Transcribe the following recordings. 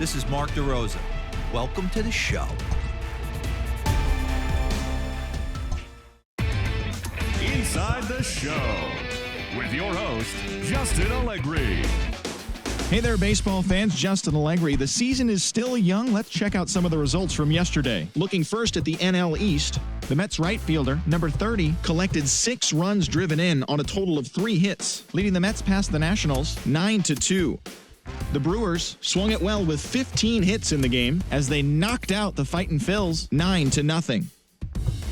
This is Mark DeRosa. Welcome to the show. Inside the Show with your host, Justin Allegri. Hey there, baseball fans. Justin Allegri. The season is still young. Let's check out some of the results from yesterday. Looking first at the NL East, the Mets right fielder, number 30, collected 6 runs driven in on a total of 3 hits, leading the Mets past the Nationals 9-2. The Brewers swung it well with 15 hits in the game as they knocked out the Fightin' Phils 9-0.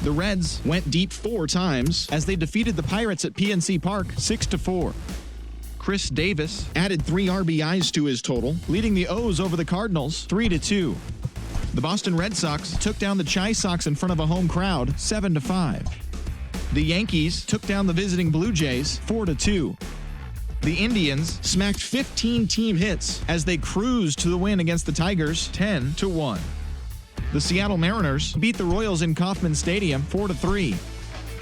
The Reds went deep 4 times as they defeated the Pirates at PNC Park 6-4. Chris Davis added 3 RBIs to his total, leading the O's over the Cardinals 3-2. The Boston Red Sox took down the Chi Sox in front of a home crowd 7-5. The Yankees took down the visiting Blue Jays 4-2. The Indians smacked 15 team hits as they cruised to the win against the Tigers 10-1. The Seattle Mariners beat the Royals in Kauffman Stadium 4-3.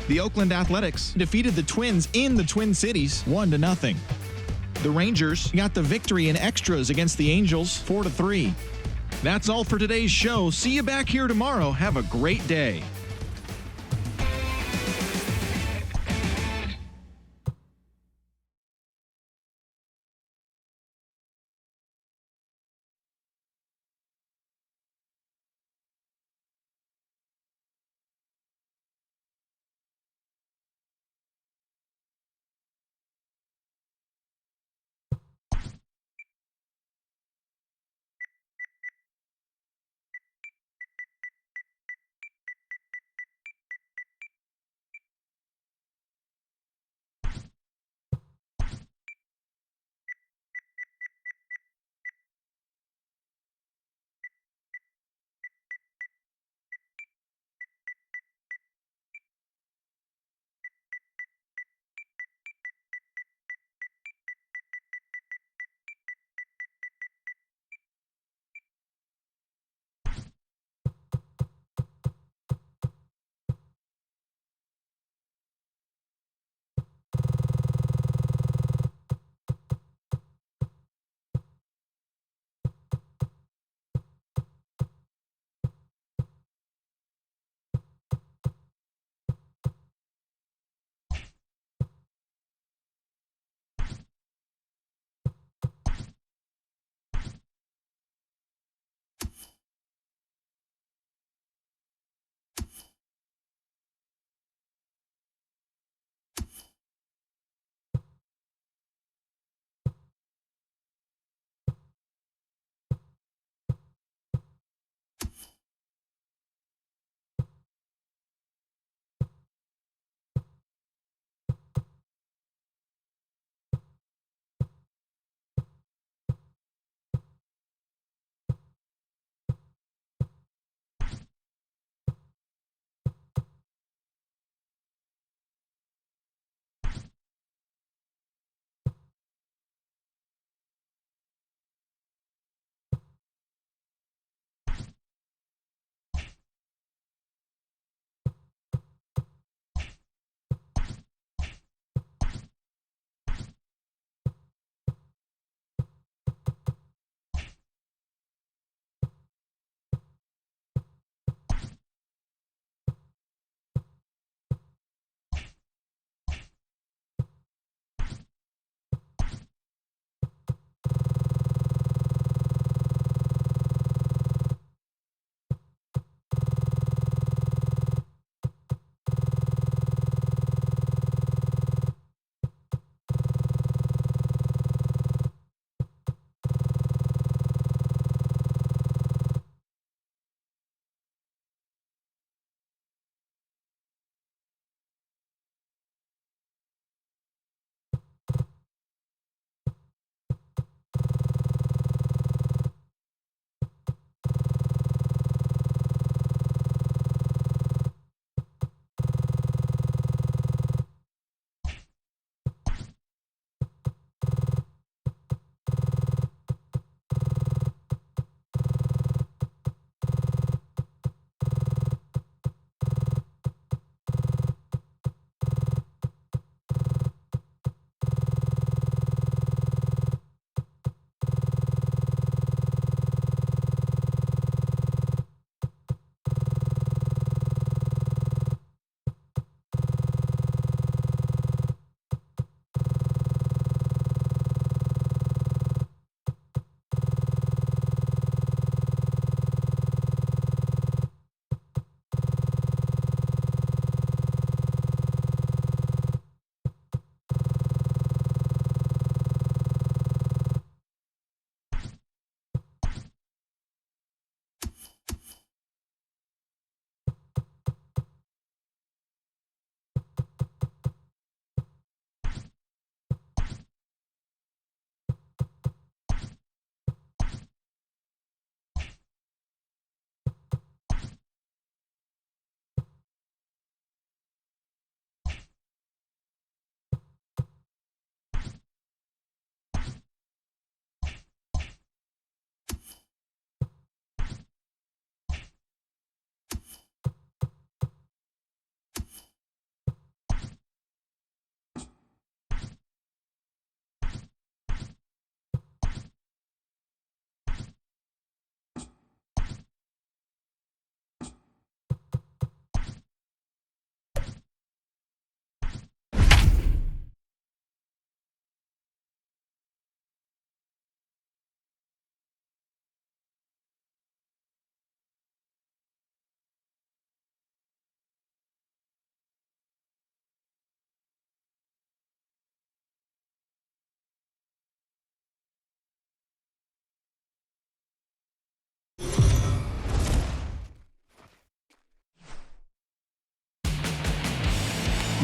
The Oakland Athletics defeated the Twins in the Twin Cities 1-0. The Rangers got the victory in extras against the Angels 4-3. That's all for today's show. See you back here tomorrow. Have a great day.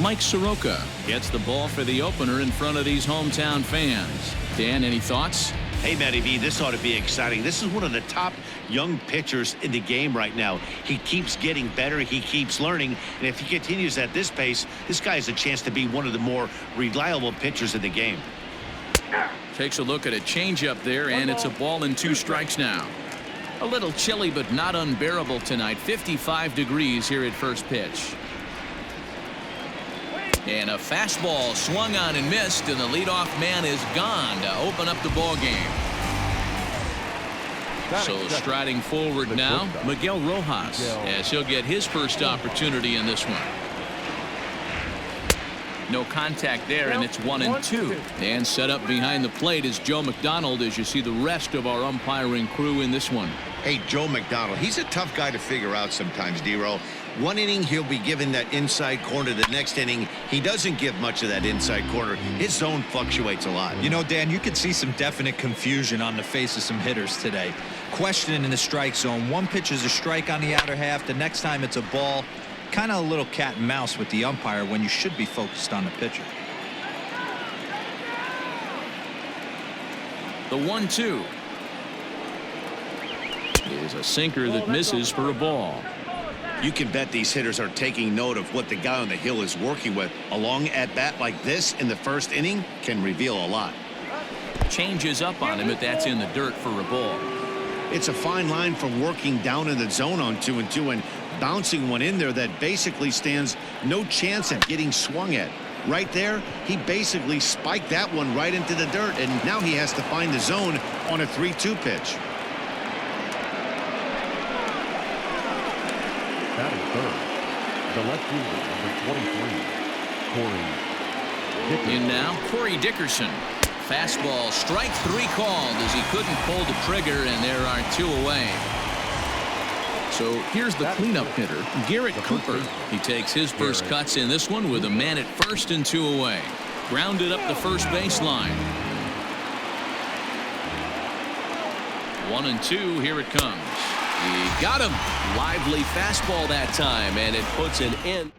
Mike Soroka gets the ball for the opener in front of these hometown fans. Dan, any thoughts? Hey, Matty V, this ought to be exciting. This is one of the top young pitchers in the game right now. He keeps getting better. He keeps learning. And if he continues at this pace, this guy has a chance to be one of the more reliable pitchers in the game. Takes a look at a changeup there, and it's a ball and 2 strikes now. A little chilly, but not unbearable tonight. 55 degrees here at first pitch. And a fastball swung on and missed, and the leadoff man is gone to open up the ball game. So striding forward now, Miguel Rojas, as he'll get his first opportunity in this one. No contact there, and it's 1-2. And set up behind the plate is Joe McDonald, as you see the rest of our umpiring crew in this one. Hey, Joe McDonald, he's a tough guy to figure out sometimes, D-Row. One inning, he'll be given that inside corner. The next inning, he doesn't give much of that inside corner. His zone fluctuates a lot. You know, Dan, you could see some definite confusion on the face of some hitters today. Questioning in the strike zone. One pitch is a strike on the outer half. The next time it's a ball. Kind of a little cat and mouse with the umpire when you should be focused on the pitcher. The 1-2 is a sinker that misses for a ball. You can bet these hitters are taking note of what the guy on the hill is working with. A long at-bat like this in the first inning can reveal a lot. Changes up on him, but that's in the dirt for a ball. It's a fine line from working down in the zone on 2-2 and bouncing one in there that basically stands no chance at getting swung at. Right there, he basically spiked that one right into the dirt, and now he has to find the zone on a 3-2 pitch. Batting third, the left fielder, number 23, Corey. In now, Corey Dickerson. Fastball, strike 3 called as he couldn't pull the trigger, and there are 2 away. So here's the cleanup hitter, Garrett Cooper. He takes his first cuts in this one with a man at first and 2 away. Grounded up the first baseline. 1-2, here it comes. He got him. Lively fastball that time, and it puts an end.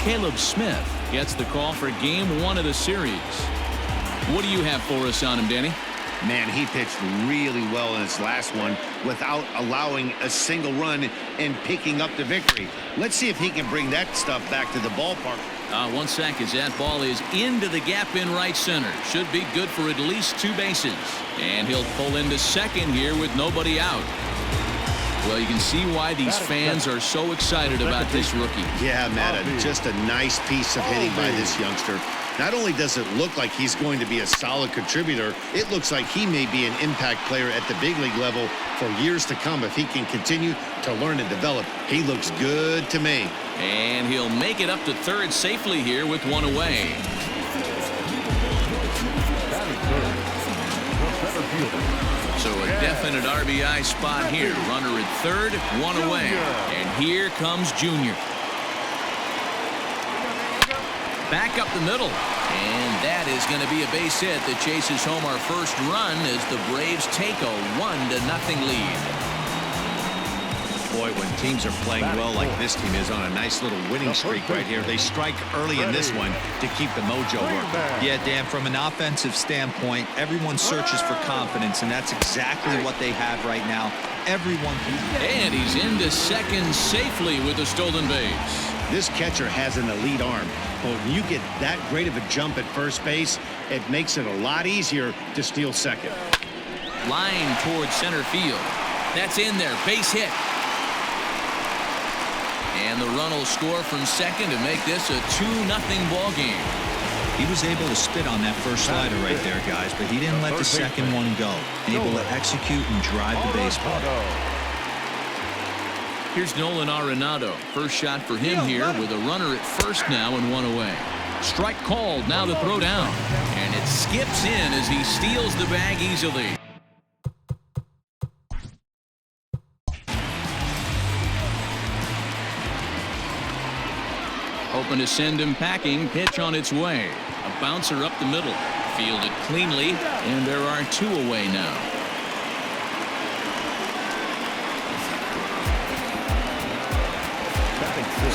Caleb Smith gets the call for game 1 of the series. What do you have for us on him, Danny? Man, he pitched really well in his last one without allowing a single run and picking up the victory. Let's see if he can bring that stuff back to the ballpark. 1 sec as that ball is into the gap in right center. Should be good for at least 2 bases. And he'll pull into second here with nobody out. Well, you can see why these fans are so excited about this rookie. Yeah, Matt, just a nice piece of hitting by this youngster. Not only does it look like he's going to be a solid contributor, it looks like he may be an impact player at the big league level for years to come if he can continue to learn and develop. He looks good to me. And he'll make it up to third safely here with 1 away. So a definite RBI spot here. Runner at third, 1 away. And here comes Junior. Back up the middle. And that is going to be a base hit that chases home our first run as the Braves take a 1-0 lead. Boy, when teams are playing well like this team is on a nice little winning streak right here, they strike early in this one to keep the mojo working. Yeah, Dan, from an offensive standpoint, everyone searches for confidence, and that's exactly what they have right now. Everyone. And he's into second safely with a stolen base. This catcher has an elite arm, but when you get that great of a jump at first base, it makes it a lot easier to steal second. Line towards center field. That's in there. Base hit. And the run will score from second to make this a 2-0 ball game. He was able to spit on that first slider right there, guys, but he didn't let the second one go. Able to execute and drive the baseball. Here's Nolan Arenado. First shot for him here with a runner at first now and 1 away. Strike called. Now the throw down. And it skips in as he steals the bag easily. Open to send him packing. Pitch on its way. A bouncer up the middle. Fielded cleanly. And there are 2 away now.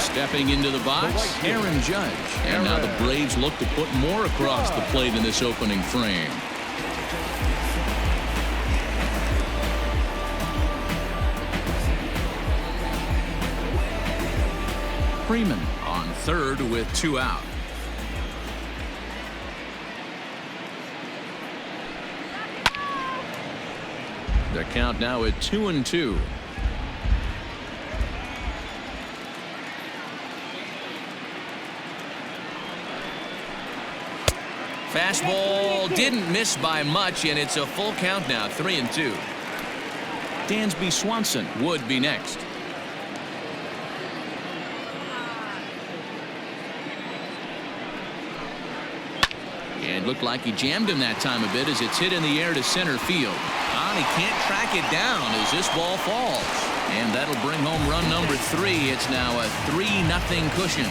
Stepping into the box, Aaron Judge. And now the Braves look to put more across the plate in this opening frame. Freeman on third with 2 out. The count now at 2-2. Fastball didn't miss by much, and it's a full count now, 3-2. Dansby Swanson would be next. And it looked like he jammed him that time a bit as it's hit in the air to center field. And he can't track it down as this ball falls. And that'll bring home run number 3. It's now a 3-0 cushion.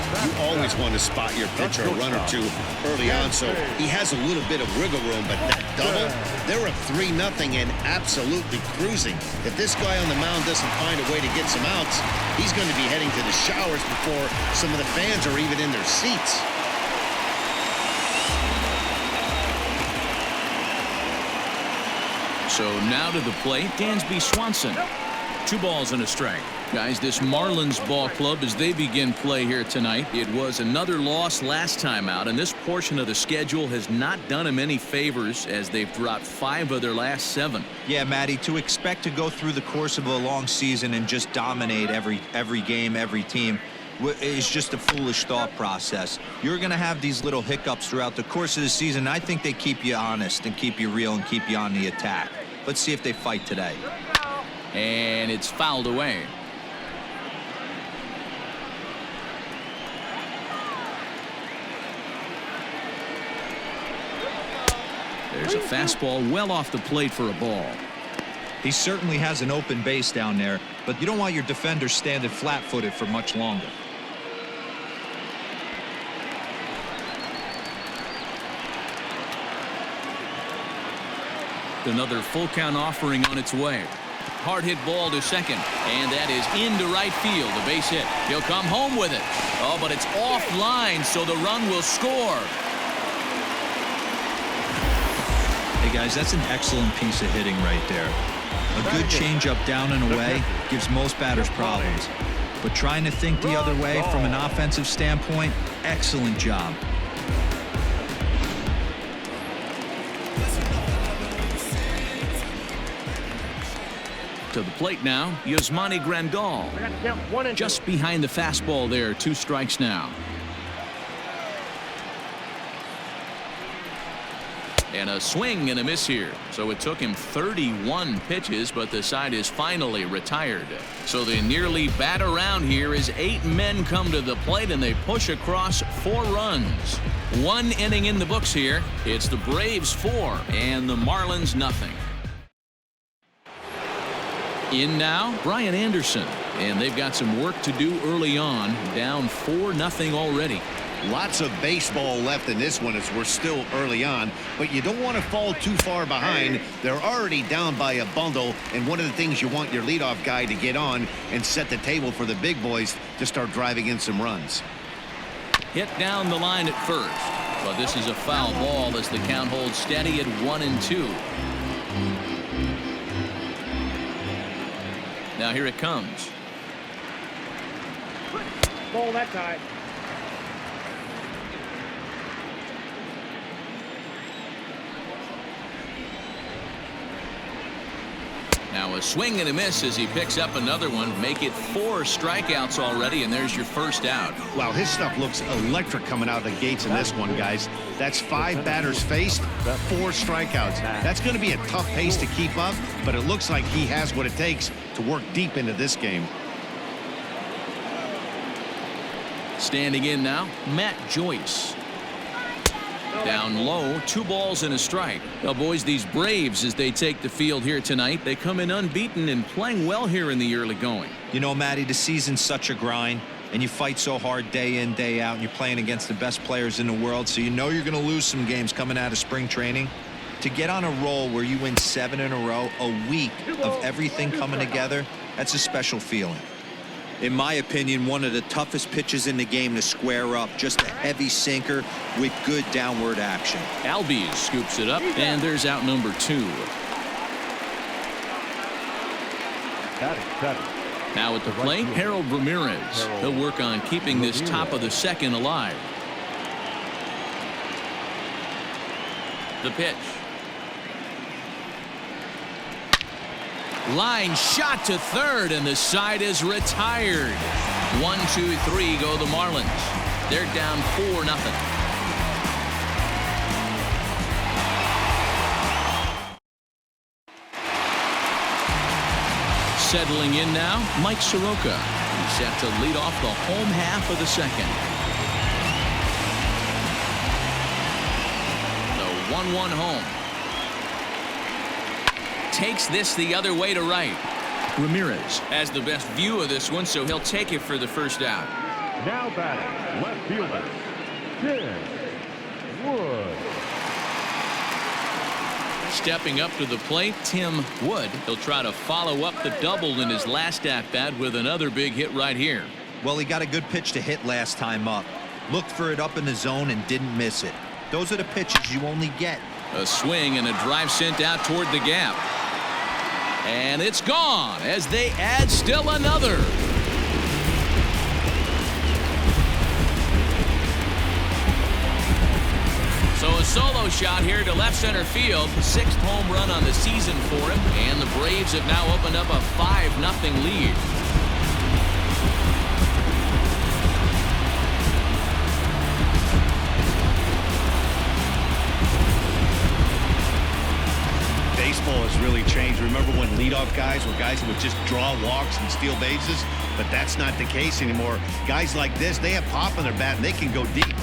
You always want to spot your pitcher a run or two early on, so he has a little bit of wiggle room, but that double, they're up 3-0 and absolutely cruising. If this guy on the mound doesn't find a way to get some outs, he's going to be heading to the showers before some of the fans are even in their seats. So now to the plate, Dansby Swanson. 2 balls and a strike. Guys, this Marlins ball club, as they begin play here tonight, it was another loss last time out, and this portion of the schedule has not done them any favors as they've dropped 5 of their last 7. Yeah, Matty, to expect to go through the course of a long season and just dominate every game, every team is just a foolish thought process. You're going to have these little hiccups throughout the course of the season. I think they keep you honest and keep you real and keep you on the attack. Let's see if they fight today. And it's fouled away. There's a fastball well off the plate for a ball. He certainly has an open base down there, but you don't want your defender standing flat-footed for much longer. Another full count offering on its way. Hard hit ball to second, and that is into right field. A base hit. He'll come home with it. Oh, but it's offline, so the run will score. Hey guys, that's an excellent piece of hitting right there. A good changeup down and away gives most batters problems, but trying to think the other way from an offensive standpoint, excellent job. To the plate now, Yasmani Grandal. Just behind the fastball there, 2 strikes now. And a swing and a miss here. So it took him 31 pitches, but the side is finally retired. So they nearly bat around here as 8 men come to the plate and they push across 4 runs. 1 inning in the books here. It's the Braves 4 and the Marlins nothing. In now, Brian Anderson, and they've got some work to do early on, down 4-0 already. Lots of baseball left in this one as we're still early on, but you don't want to fall too far behind. They're already down by a bundle, and one of the things you want your leadoff guy to get on and set the table for the big boys to start driving in some runs. Hit down the line at first, but this is a foul ball as the count holds steady at 1-2. Now here it comes. Ball that time. Now a swing and a miss as he picks up another one. Make it 4 strikeouts already, and there's your first out. Wow, his stuff looks electric coming out of the gates in this one, guys. That's 5 batters faced, 4 strikeouts. That's going to be a tough pace to keep up, but it looks like he has what it takes to work deep into this game. Standing in now, Matt Joyce. Down low, 2 balls and a strike. Well, boys, these Braves, as they take the field here tonight, they come in unbeaten and playing well here in the early going. You know, Matty, the season's such a grind, and you fight so hard day in, day out, and you're playing against the best players in the world, so you know you're going to lose some games coming out of spring training. To get on a roll where you win 7 in a row, a week of everything coming together, that's a special feeling. In my opinion, one of the toughest pitches in the game to square up. Just a heavy sinker with good downward action. Albies scoops it up, and there's out number 2. Now at the plate, Harold Ramirez. He'll work on keeping this top of the second alive. The pitch. Line shot to third, and the side is retired. 1, 2, 3 go the Marlins. They're down 4-0. Settling in now, Mike Soroka. He's set to lead off the home half of the second. The 1-1 home. Takes this the other way to right. Ramirez has the best view of this one, so he'll take it for the first out. Now batting, left fielder, Tim Wood. Stepping up to the plate, Tim Wood. He'll try to follow up the double in his last at-bat with another big hit right here. Well, he got a good pitch to hit last time up. Looked for it up in the zone and didn't miss it. Those are the pitches you only get. A swing and a drive sent out toward the gap. And it's gone as they add still another. So a solo shot here to left center field. 6th home run on the season for him. And the Braves have now opened up a 5-0 lead. Baseball has really changed. Remember when leadoff guys were guys who would just draw walks and steal bases? But that's not the case anymore. Guys like this, they have pop in their bat and they can go deep.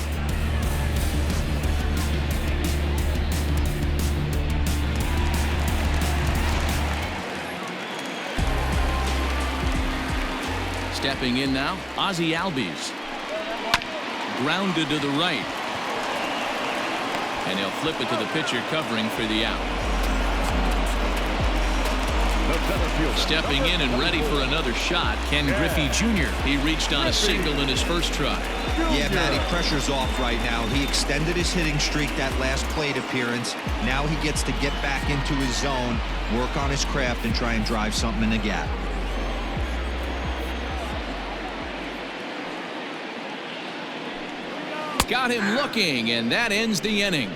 Stepping in now, Ozzie Albies. Grounded to the right. And he'll flip it to the pitcher covering for the out. Stepping in and ready for another shot, Ken Griffey Jr. He reached on a single in his first try. Yeah, Matty, pressure's off right now. He extended his hitting streak that last plate appearance. Now he gets to get back into his zone, work on his craft, and try and drive something in the gap. Got him looking, and that ends the inning.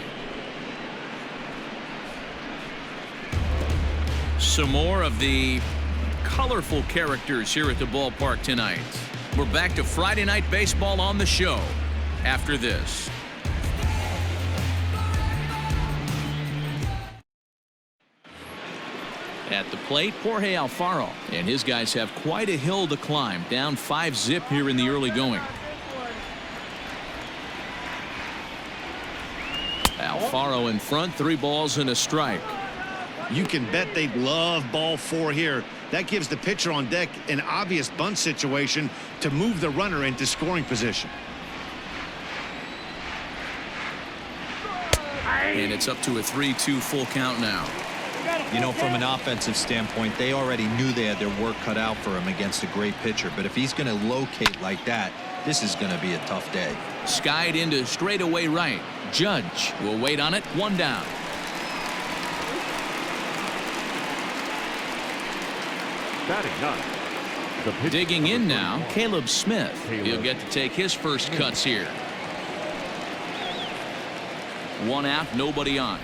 Some more of the colorful characters here at the ballpark tonight. We're back to Friday Night Baseball on the show after this. At the plate, Jorge Alfaro, and his guys have quite a hill to climb, down 5-0 here in the early going. Alfaro in front, 3 balls and a strike. You can bet they'd love ball 4 here. That gives the pitcher on deck an obvious bunt situation to move the runner into scoring position. And it's up to a 3-2 full count now. You know, from an offensive standpoint, they already knew they had their work cut out for him against a great pitcher. But if he's going to locate like that, this is going to be a tough day. Skied into straightaway right. Judge will wait on it. 1 down. Digging in now, Caleb Smith. He'll get to take his first cuts here. 1 out, nobody on.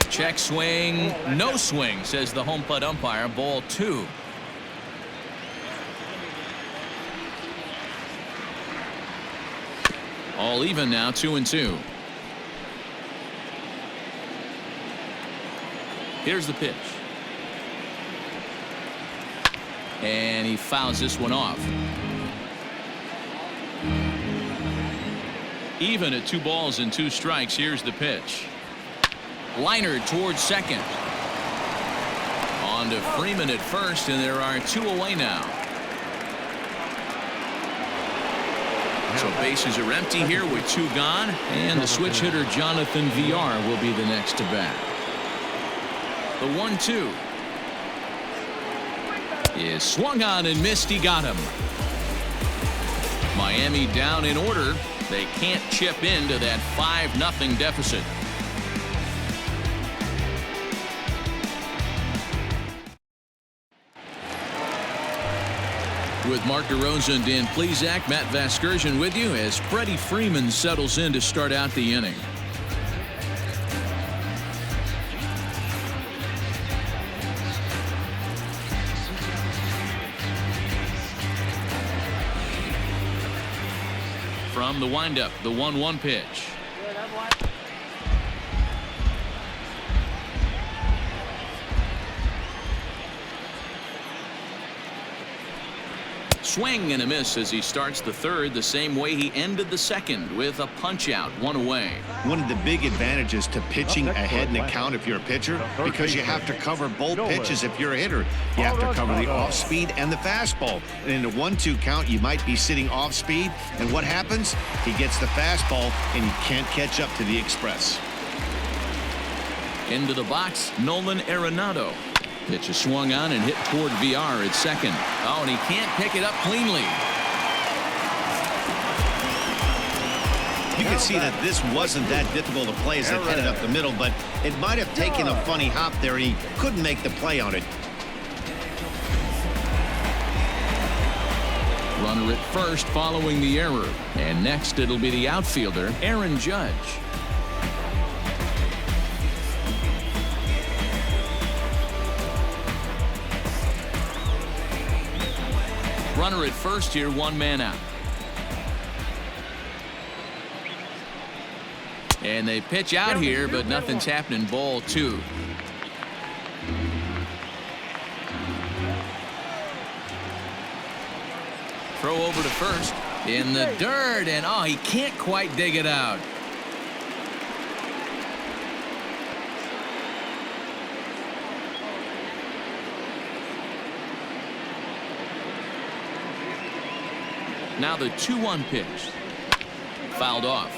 Check swing, no swing, says the home plate umpire. Ball 2. All even now, 2-2. Here's the pitch. And he fouls this one off. Even at 2 balls and 2 strikes. Here's the pitch. Liner towards second. On to Freeman at first, and there are 2 away now. So bases are empty here with 2 gone, and the switch hitter Jonathan VR will be the next to bat. The 1-2. is swung on and missed. He got him. Miami down in order. They can't chip into that 5-0 deficit. With Mark DeRosa and Dan Plesac, Matt Vasgersian with you as Freddie Freeman settles in to start out the inning. From the windup, the 1-1 pitch. Swing and a miss as he starts the third the same way he ended the second, with a punch out, 1 away. One of the big advantages to pitching ahead in the count if you're a pitcher, because you have to cover both pitches if you're a hitter. You have to cover the off speed and the fastball. And in a 1-2 count, you might be sitting off speed, and what happens? He gets the fastball and you can't catch up to the express. Into the box, Nolan Arenado. Pitch is swung on and hit toward VR at second. Oh, and he can't pick it up cleanly. You can see that this wasn't that difficult to play as it headed up the middle, but it might have taken a funny hop there. He couldn't make the play on it. Runner at first following the error. And next it'll be the outfielder, Aaron Judge. Runner at first here, 1 man out. And they pitch out here, but nothing's happening. Ball 2. Throw over to first. In the dirt, and oh, he can't quite dig it out. Now the 2-1 pitch. Fouled off.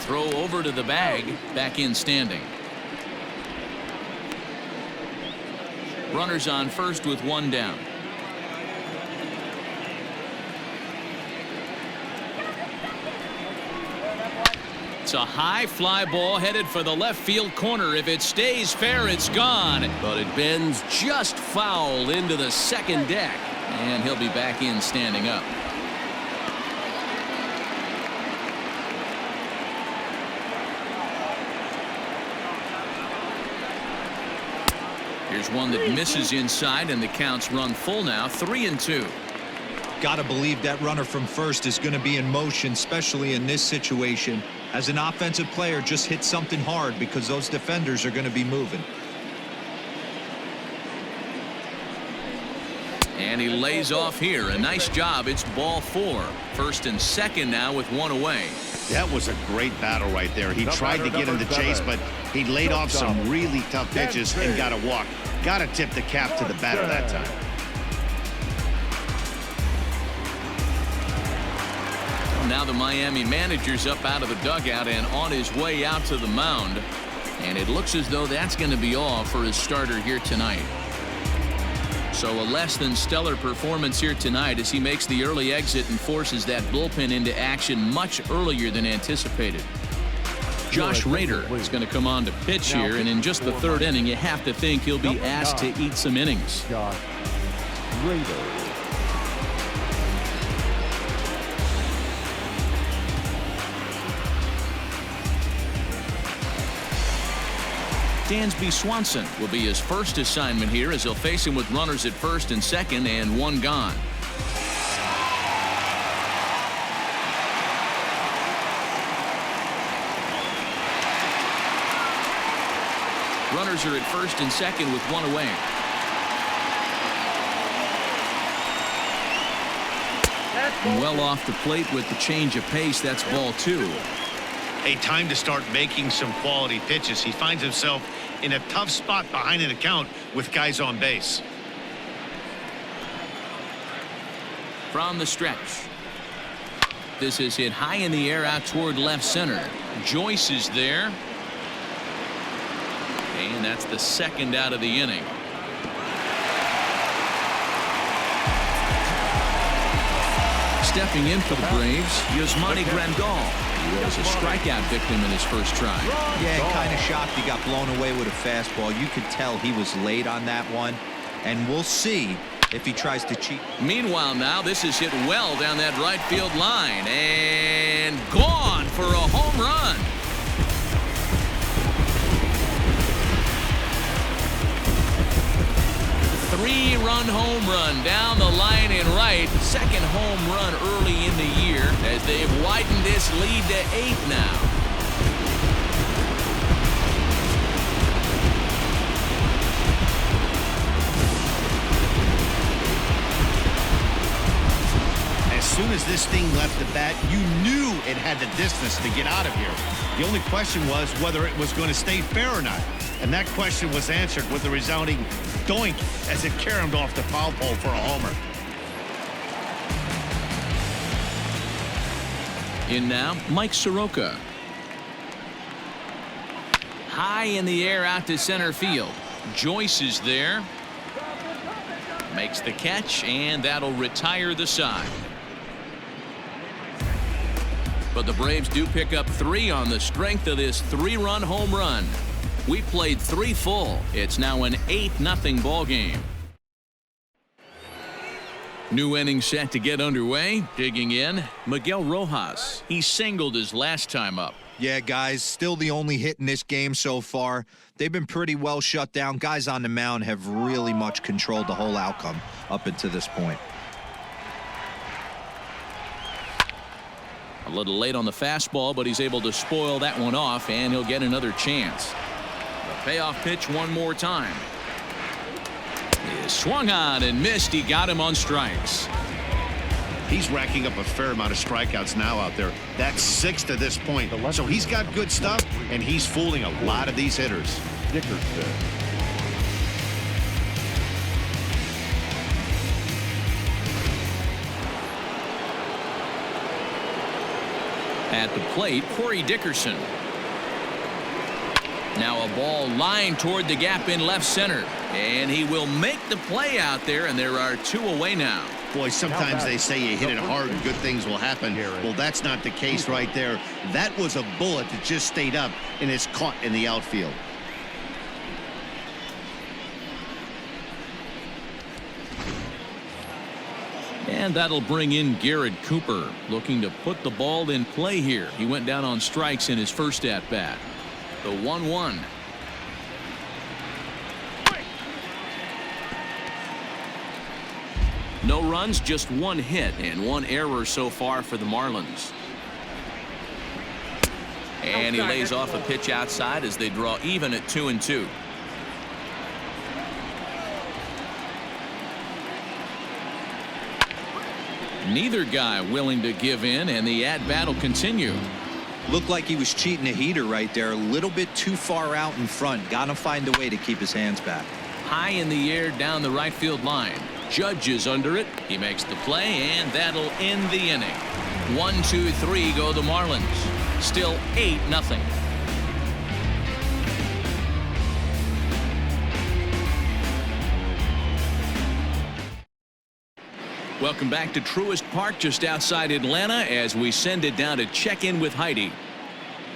Throw over to the bag. Back in standing. Runners on first with 1 down. It's a high fly ball headed for the left field corner. If it stays fair, it's gone. But it bends just foul into the second deck. And he'll be back in standing up. Here's one that misses inside, and the count's run full now, 3-2. Got to believe that runner from first is going to be in motion, especially in this situation. As an offensive player, just hit something hard because those defenders are going to be moving. And he lays off here. A nice job. It's ball 4. First and second now with 1 away. That was a great battle right there. He tried to get him to chase, but he laid off some really tough pitches and got a walk. Got to tip the cap to the batter that time. Now the Miami manager's up out of the dugout and on his way out to the mound. And it looks as though that's going to be all for his starter here tonight. So a less than stellar performance here tonight as he makes the early exit and forces that bullpen into action much earlier than anticipated. Josh Rader is going to come on to pitch here, and in just the 3rd inning, you have to think he'll be asked to eat some innings. Josh Rader. Dansby Swanson will be his first assignment here as he'll face him with runners at first and second and 1 gone. Runners are at first and second with 1 away. Well off the plate with the change of pace. That's ball 2. A time to start making some quality pitches. He finds himself in a tough spot behind an account with guys on base. From the stretch. This is hit high in the air out toward left center. Joyce is there. And that's the second out of the inning. Stepping in for the Braves, Yasmani Grandal. He was a strikeout victim in his first try. Yeah, kind of shocked he got blown away with a fastball. You could tell he was late on that one. And we'll see if he tries to cheat. Meanwhile, now this is hit well down that right field line. And gone for a home run. Three-run home run down the line in right. Second home run early in the year as they've widened this lead to 8 now. As soon as this thing left the bat, you knew it had the distance to get out of here. The only question was whether it was going to stay fair or not. And that question was answered with the resounding doink as it caromed off the foul pole for a homer. In now, Mike Soroka. High in the air out to center field. Joyce is there. Makes the catch, and that'll retire the side. But the Braves do pick up 3 on the strength of this 3-run home run. We played 3 full. It's now an 8-0 ball game. New inning set to get underway. Digging in, Miguel Rojas. He singled his last time up. Yeah, guys, still the only hit in this game so far. They've been pretty well shut down. Guys on the mound have really much controlled the whole outcome up until this point. A little late on the fastball, but he's able to spoil that one off, and he'll get another chance. The payoff pitch one more time. He swung on and missed. He got him on strikes. He's racking up a fair amount of strikeouts now out there. That's 6 to this point. So he's got good stuff, and he's fooling a lot of these hitters. Dickerson. At the plate, Corey Dickerson. Now a ball lined toward the gap in left center. And he will make the play out there, and there are 2 away now. Boy, sometimes they say you hit it hard and good things will happen. Well, that's not the case right there. That was a bullet that just stayed up and is caught in the outfield. And that'll bring in Garrett Cooper, looking to put the ball in play here. He went down on strikes in his first at-bat. The 1-1. No runs, just 1 hit and 1 error so far for the Marlins. And he lays off a pitch outside as they draw even at 2-2. Neither guy willing to give in, and the at-bat will continue. Looked like he was cheating a heater right there. A little bit too far out in front. Got to find a way to keep his hands back. High in the air down the right field line. Judge is under it. He makes the play, and that'll end the inning. 1, 2, 3 go the Marlins. Still 8-0. Welcome back to Truist Park just outside Atlanta as we send it down to check in with Heidi.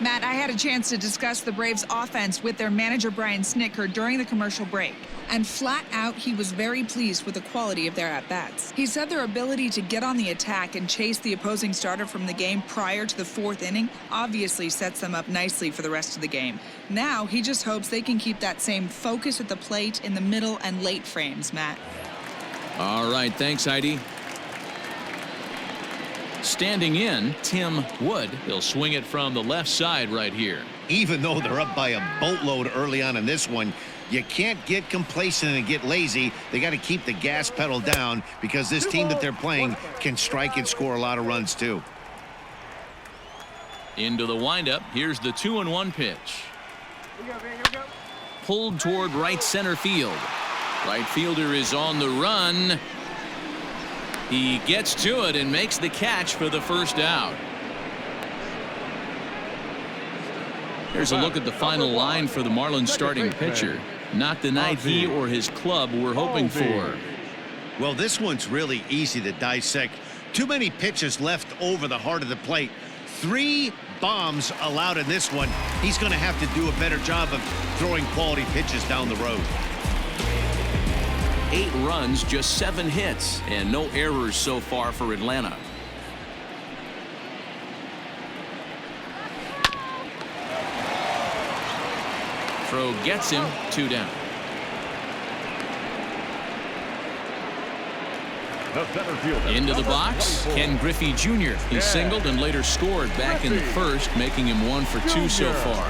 Matt, I had a chance to discuss the Braves offense with their manager Brian Snitker during the commercial break. And flat out, he was very pleased with the quality of their at-bats. He said their ability to get on the attack and chase the opposing starter from the game prior to the 4th inning obviously sets them up nicely for the rest of the game. Now, he just hopes they can keep that same focus at the plate in the middle and late frames, Matt. All right, thanks, Heidi. Standing in, Tim Wood. He'll swing it from the left side right here. Even though they're up by a boatload early on in this one, you can't get complacent and get lazy. They got to keep the gas pedal down because this team that they're playing can strike and score a lot of runs too. Into the windup. Here's the 2-1 pitch. Pulled toward right center field. Right fielder is on the run. He gets to it and makes the catch for the first out. Here's a look at the final line for the Marlins starting pitcher. Not the night he or his club were hoping for. Well, this one's really easy to dissect. Too many pitches left over the heart of the plate. 3 bombs allowed in this one. He's going to have to do a better job of throwing quality pitches down the road. 8 runs, just 7 hits, and no errors so far for Atlanta. Throw gets him, 2 down. The center fielder, Into the number box, 24. Ken Griffey Jr. He singled and later scored back in the first, making him 1 for 2 so far.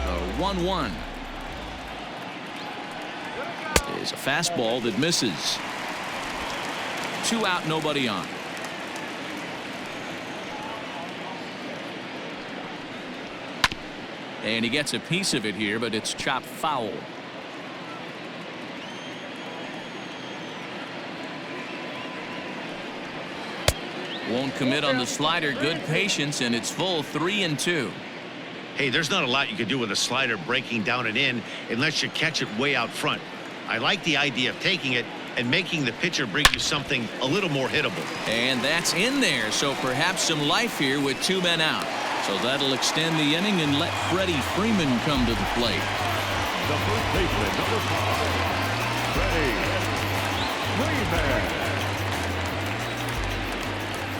A 1-1. Is a fastball that misses. 2 out, nobody on. And he gets a piece of it here, but it's chopped foul. Won't commit on the slider. Good patience, and it's full 3-2. Hey, there's not a lot you can do with a slider breaking down and in unless you catch it way out front. I like the idea of taking it and making the pitcher bring you something a little more hittable. And that's in there, so perhaps some life here with 2 men out. So that'll extend the inning and let Freddie Freeman come to the plate. The first baseman, number 5, Freddie Freeman.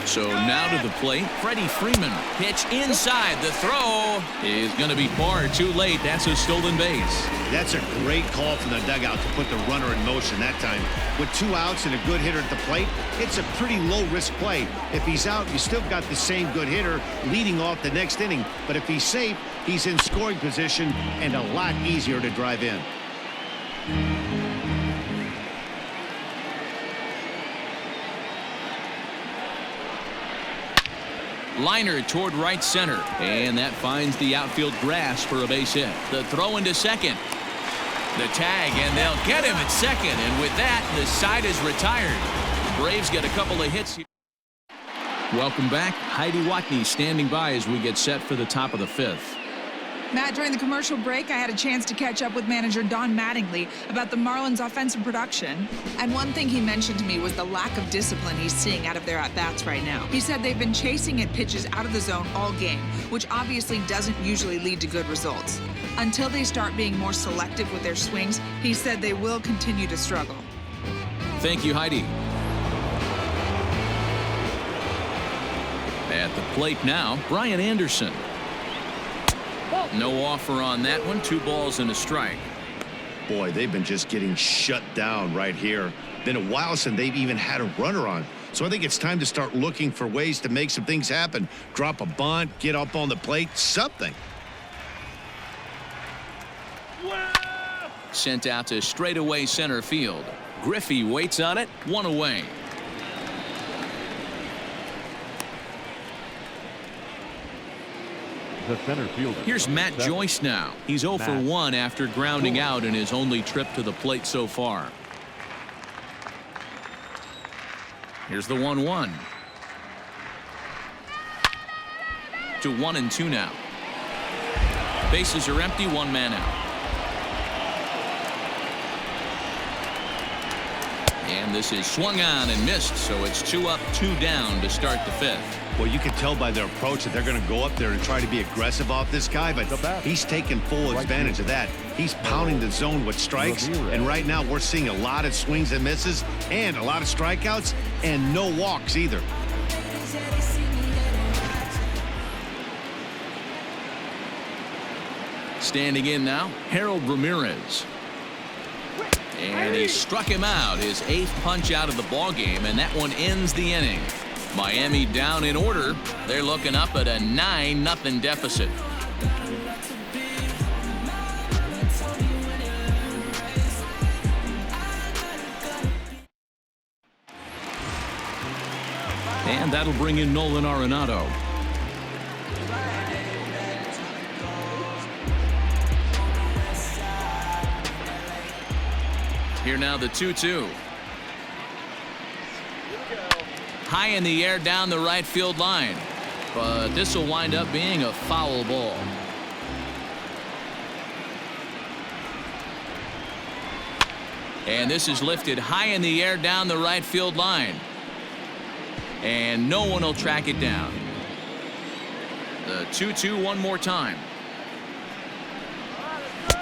So now to the plate, Freddie Freeman. Pitch inside. The throw is going to be far too late. That's a stolen base. That's a great call from the dugout to put the runner in motion that time. With 2 outs and a good hitter at the plate, it's a pretty low-risk play. If he's out, you still got the same good hitter leading off the next inning. But if he's safe, he's in scoring position and a lot easier to drive in. Liner toward right center, and that finds the outfield grass for a base hit. The throw into second. The tag, and they'll get him at second, and with that, the side is retired. The Braves get a couple of hits here. Welcome back. Heidi Watney standing by as we get set for the top of the 5th. Matt, during the commercial break, I had a chance to catch up with manager Don Mattingly about the Marlins' offensive production. And one thing he mentioned to me was the lack of discipline he's seeing out of their at-bats right now. He said they've been chasing at pitches out of the zone all game, which obviously doesn't usually lead to good results. Until they start being more selective with their swings, he said they will continue to struggle. Thank you, Heidi. At the plate now, Brian Anderson. No offer on that one. 2 balls and a strike. Boy, they've been just getting shut down right here. Been a while since they've even had a runner on. So I think it's time to start looking for ways to make some things happen. Drop a bunt, get up on the plate, something. Sent out to straightaway center field. Griffey waits on it. 1 away. The center fielder. Here's Matt Joyce now. He's 0 for 1 after grounding out in his only trip to the plate so far. Here's the 1-1. To 1-2 now. Bases are empty, 1 man out. And this is swung on and missed, so it's 2 up, 2 down to start the 5th. Well, you can tell by their approach that they're going to go up there and try to be aggressive off this guy, but he's taking full advantage of that. He's pounding the zone with strikes, and right now we're seeing a lot of swings and misses and a lot of strikeouts and no walks either. Standing in now, Harold Ramirez. And he struck him out, his 8th punch out of the ballgame, and that one ends the inning. Miami down in order. They're looking up at a 9-0 deficit. And that'll bring in Nolan Arenado. Here now the 2-2. High in the air down the right field line. But this will wind up being a foul ball. And this is lifted high in the air down the right field line. And no one will track it down. The 2-2 one more time.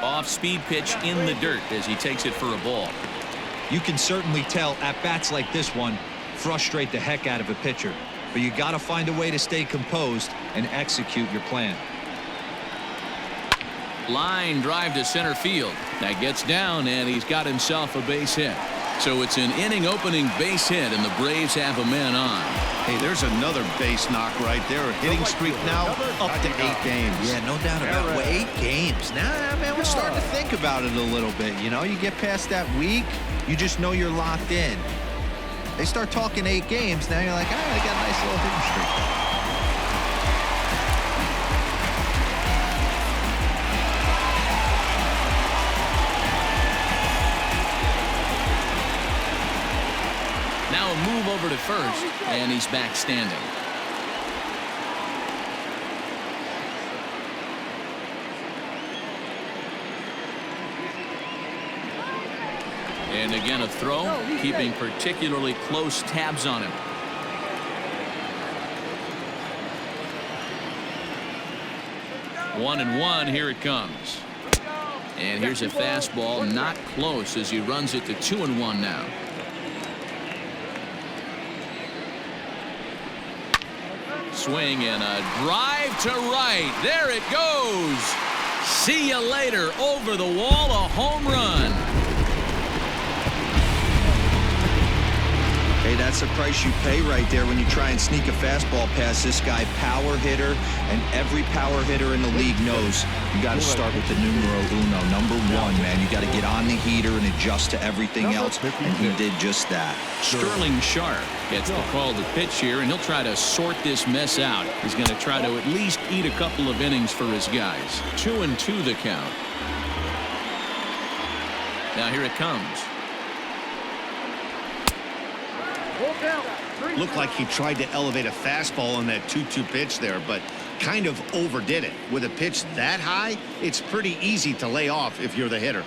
Off-speed pitch in the dirt as he takes it for a ball. You can certainly tell at bats like this one frustrate the heck out of a pitcher. But you got to find a way to stay composed and execute your plan. Line drive to center field. That gets down, and he's got himself a base hit. So it's an inning-opening base hit, and the Braves have a man on. Hey, there's another base knock right there. A hitting streak now up to 8 games. Yeah, no doubt about it. Well, 8 games. Now, man, we're starting to think about it a little bit. You know, you get past that week, you just know you're locked in. They start talking 8 games, now you're like, they got a nice little hitting streak. Now a move over to first, and he's back standing. And again a throw, keeping particularly close tabs on him. One and one, here it comes. And here's a fastball, not close as he runs it to 2-1 now. Swing and a drive to right. There it goes. See you later. Over the wall, a home run. Hey, that's the price you pay right there when you try and sneak a fastball past this guy. Power hitter, and every power hitter in the league knows you got to start with the numero uno, number 1, man. You got to get on the heater and adjust to everything else, and he did just that. Sterling Sharp gets the call to pitch here, and he'll try to sort this mess out. He's going to try to at least eat a couple of innings for his guys. 2-2 the count. Now here it comes. Looked like he tried to elevate a fastball on that 2-2 pitch there, but kind of overdid it. With a pitch that high, it's pretty easy to lay off if you're the hitter.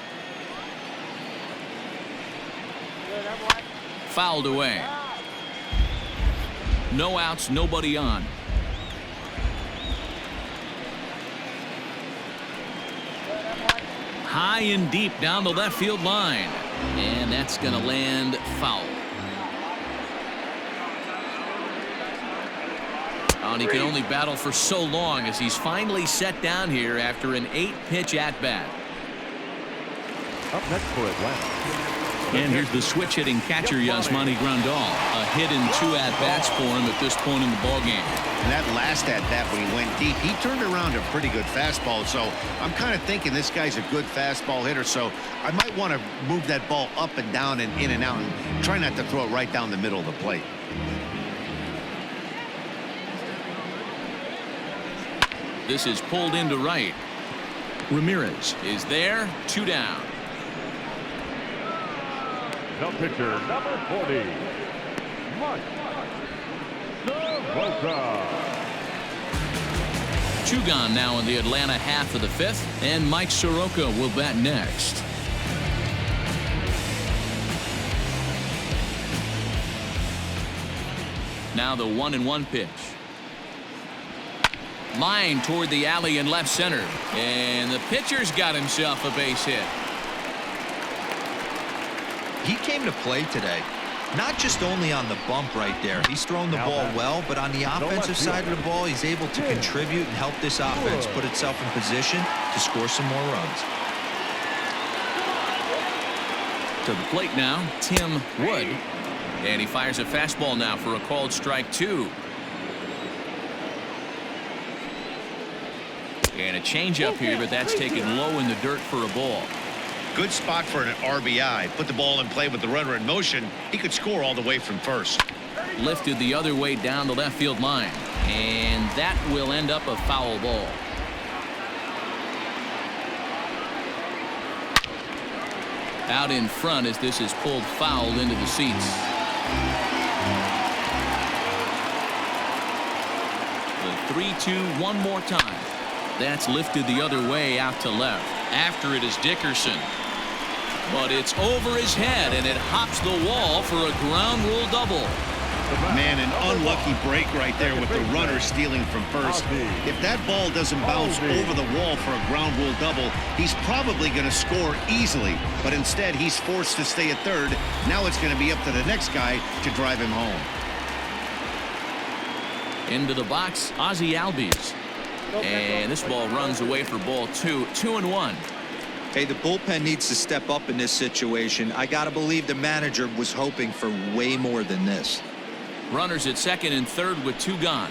Fouled away. No outs, nobody on. High and deep down the left field line. And that's going to land foul. And he can only battle for so long as he's finally set down here after an 8-pitch at-bat. Up next for Atlanta. And here's the switch-hitting catcher, Yasmani Grandal. A hit in 2 at-bats for him at this point in the ballgame. And that last at-bat when he went deep, he turned around a pretty good fastball. So I'm kind of thinking this guy's a good fastball hitter. So I might want to move that ball up and down and in and out and try not to throw it right down the middle of the plate. This is pulled into right. Ramirez is there. 2 down. The pitcher, number 40, Mike Soroka. 2 gone now in the Atlanta half of the 5th, and Mike Soroka will bat next. Now the 1-1 pitch. Line toward the alley in left center, and the pitcher's got himself a base hit. He came to play today, not just only on the bump right there. He's thrown the ball well, but on the offensive side of the ball, he's able to contribute and help this offense put itself in position to score some more runs. To the plate now, Tim Wood, and he fires a fastball now for a called strike 2. And a changeup here, but that's taken low in the dirt for a ball. Good spot for an RBI. Put the ball in play with the runner in motion. He could score all the way from first. Lifted the other way down the left field line. And that will end up a foul ball. out in front as this is pulled foul into the seats. The 3-2 one more time. That's lifted the other way out to left. After it is Dickerson. But it's over his head, and it hops the wall for a ground rule double. Man, an unlucky break right there with the runner stealing from first. If that ball doesn't bounce over the wall for a ground rule double, he's probably going to score easily. But instead, he's forced to stay at third. Now it's going to be up to the next guy to drive him home. Into the box, Ozzie Albies. And this ball runs away for ball 2. 2-1. Hey, the bullpen needs to step up in this situation. I got to believe the manager was hoping for way more than this. Runners at second and third with 2 gone.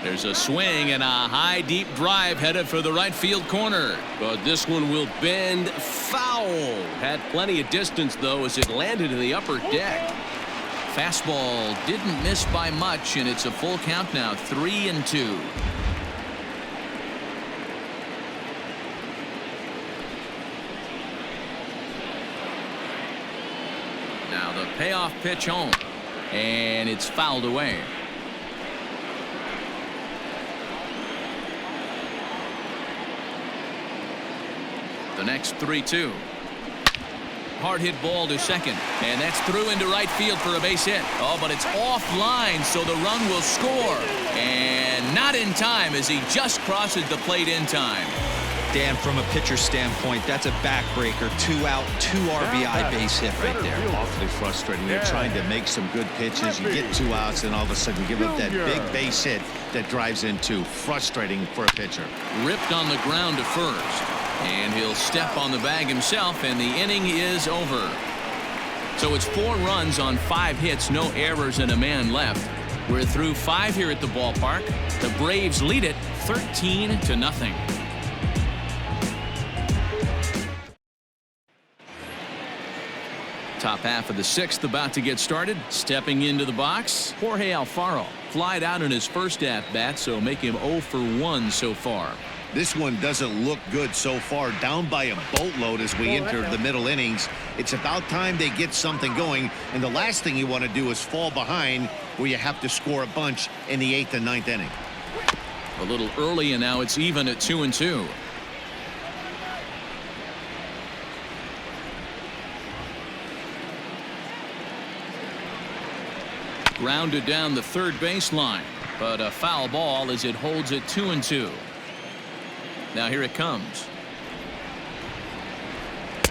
There's a swing and a high deep drive headed for the right field corner. But this one will bend foul. Had plenty of distance though as it landed in the upper deck. Fastball didn't miss by much, and it's a full count now. 3-2. Now the payoff pitch home, and it's fouled away. The next 3-2. Hard hit ball to second, and that's through into right field for a base hit. Oh, but it's offline, so the run will score, and not in time as he just crosses the plate in time. Dan, from a pitcher standpoint, that's a backbreaker. 2 out, 2 RBI base hit right there. Awfully frustrating. You're trying to make some good pitches. You get 2 outs, and all of a sudden give up that big base hit that drives in 2. Frustrating for a pitcher. Ripped on the ground to first, and he'll step on the bag himself, and the inning is over. So it's 4 runs on 5 hits, no errors, and a man left. We're through 5 here at the ballpark. The Braves lead it 13-0. Top half of the 6th about to get started. Stepping into the box, Jorge Alfaro. Flied out in his first at-bat, so make him 0 for 1 so far. This one doesn't look good so far. Down by a boatload as we enter the middle innings. It's about time they get something going, and the last thing you want to do is fall behind where you have to score a bunch in the 8th and 9th inning. A little early, and now it's even at 2-2. Grounded down the third baseline, but a foul ball as it holds it 2-2. Now here it comes.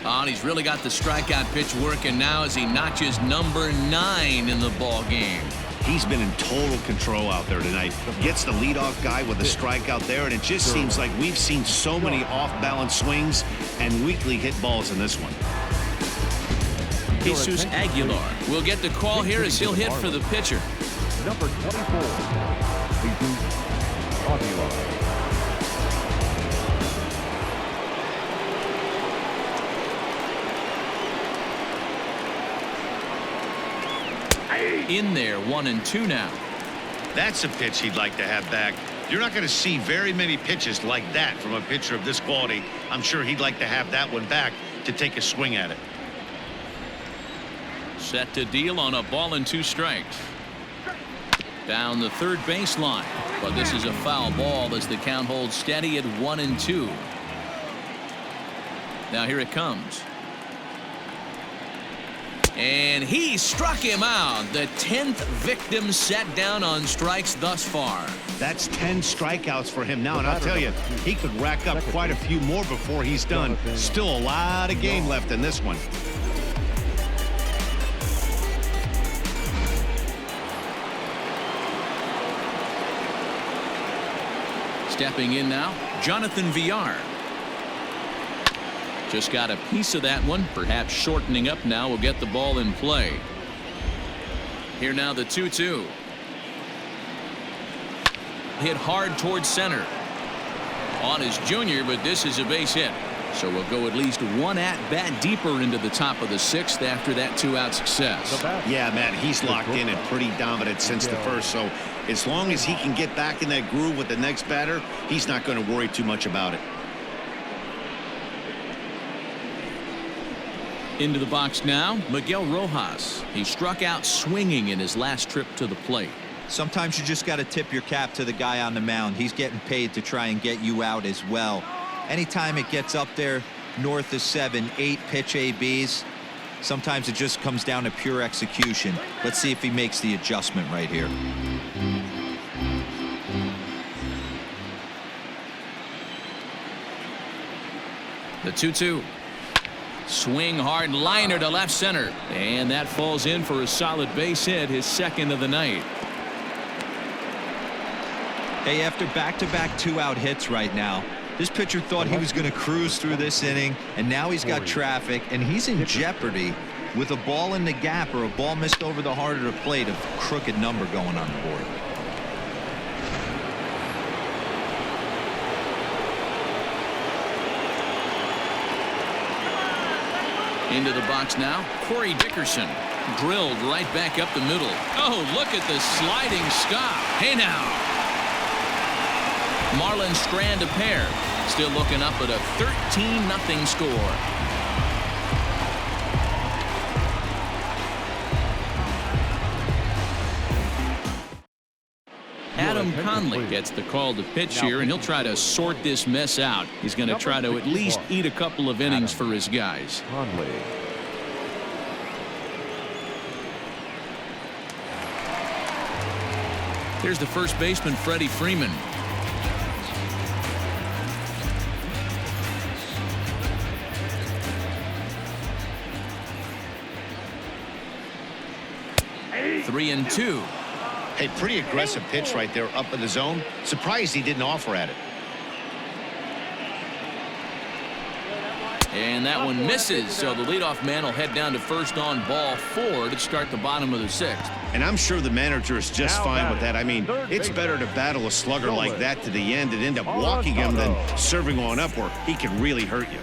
Oh, and he's really got the strikeout pitch working now as he notches number 9 in the ball game. He's been in total control out there tonight. Gets the leadoff guy with a strikeout there, and it just seems like we've seen so many off-balance swings and weakly hit balls in this one. Jesus Aguilar will get the call here as he'll hit for the pitcher. Number 24, Jesus Aguilar. In there, 1-2 now. That's a pitch he'd like to have back. You're not going to see very many pitches like that from a pitcher of this quality. I'm sure he'd like to have that one back to take a swing at it. Set to deal on a ball and 2 strikes. Down the third baseline, but this is a foul ball as the count holds steady at 1-2. Now here it comes. And he struck him out. The 10th victim set down on strikes thus far. That's 10 strikeouts for him now, and I'll tell you, he could rack up quite a few more before he's done. Still a lot of game left in this one. Stepping in now, Jonathan Villar. Just got a piece of that one, perhaps shortening up now will get the ball in play. Here now the 2-2. Hit hard towards center. On his junior, but this is a base hit. So we'll go at least one at-bat deeper into the top of the 6th after that 2-out success. Yeah, Matt, he's locked in and pretty dominant since the first. So as long as he can get back in that groove with the next batter, he's not going to worry too much about it. Into the box now, Miguel Rojas. He struck out swinging in his last trip to the plate. Sometimes you just got to tip your cap to the guy on the mound. He's getting paid to try and get you out as well. Anytime it gets up there north of 7, 8 pitch ABs, sometimes it just comes down to pure execution. Let's see if he makes the adjustment right here. The 2-2. Swing hard liner to left center. And that falls in for a solid base hit, his second of the night. Hey, after back-to-back 2-out hits right now, this pitcher thought he was going to cruise through this inning, and now he's got traffic, and he's in jeopardy with a ball in the gap or a ball missed over the heart of the plate, a crooked number going on the board. Into the box now, Corey Dickerson. Drilled right back up the middle. Oh, look at the sliding stop. Hey now. Marlins strand a pair. Still looking up at a 13-0 score. Adam Conley gets the call to pitch here, and he'll try to sort this mess out. He's going to try to at least eat a couple of innings for his guys. Conley. Here's the first baseman, Freddie Freeman. Three and two. Hey, pretty aggressive pitch right there up in the zone. Surprised he didn't offer at it. And that one misses, so the leadoff man will head down to first on ball 4 to start the bottom of the 6th. And I'm sure the manager is just fine with that. I mean, it's better to battle a slugger like that to the end and end up walking him than serving on up where he can really hurt you.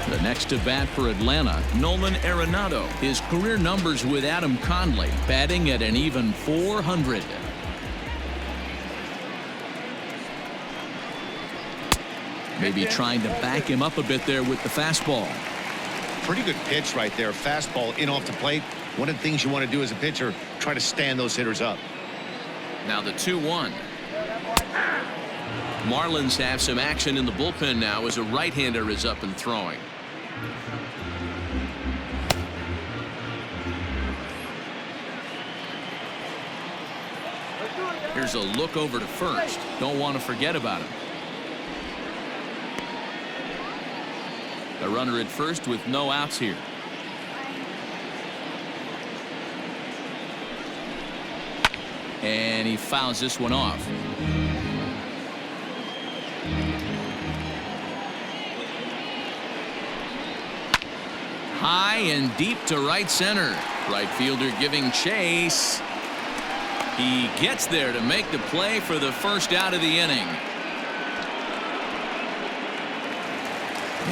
The next to bat for Atlanta, Nolan Arenado. His career numbers with Adam Conley, batting at an even .400. Maybe trying to back him up a bit there with the fastball. Pretty good pitch right there. Fastball in off the plate. One of the things you want to do as a pitcher, try to stand those hitters up. Now the 2-1. Marlins have some action in the bullpen now as a right-hander is up and throwing. Here's a look over to first. Don't want to forget about him. A runner at first with no outs here. And he fouls this one off. High and deep to right center. Right fielder giving chase. He gets there to make the play for the first out of the inning.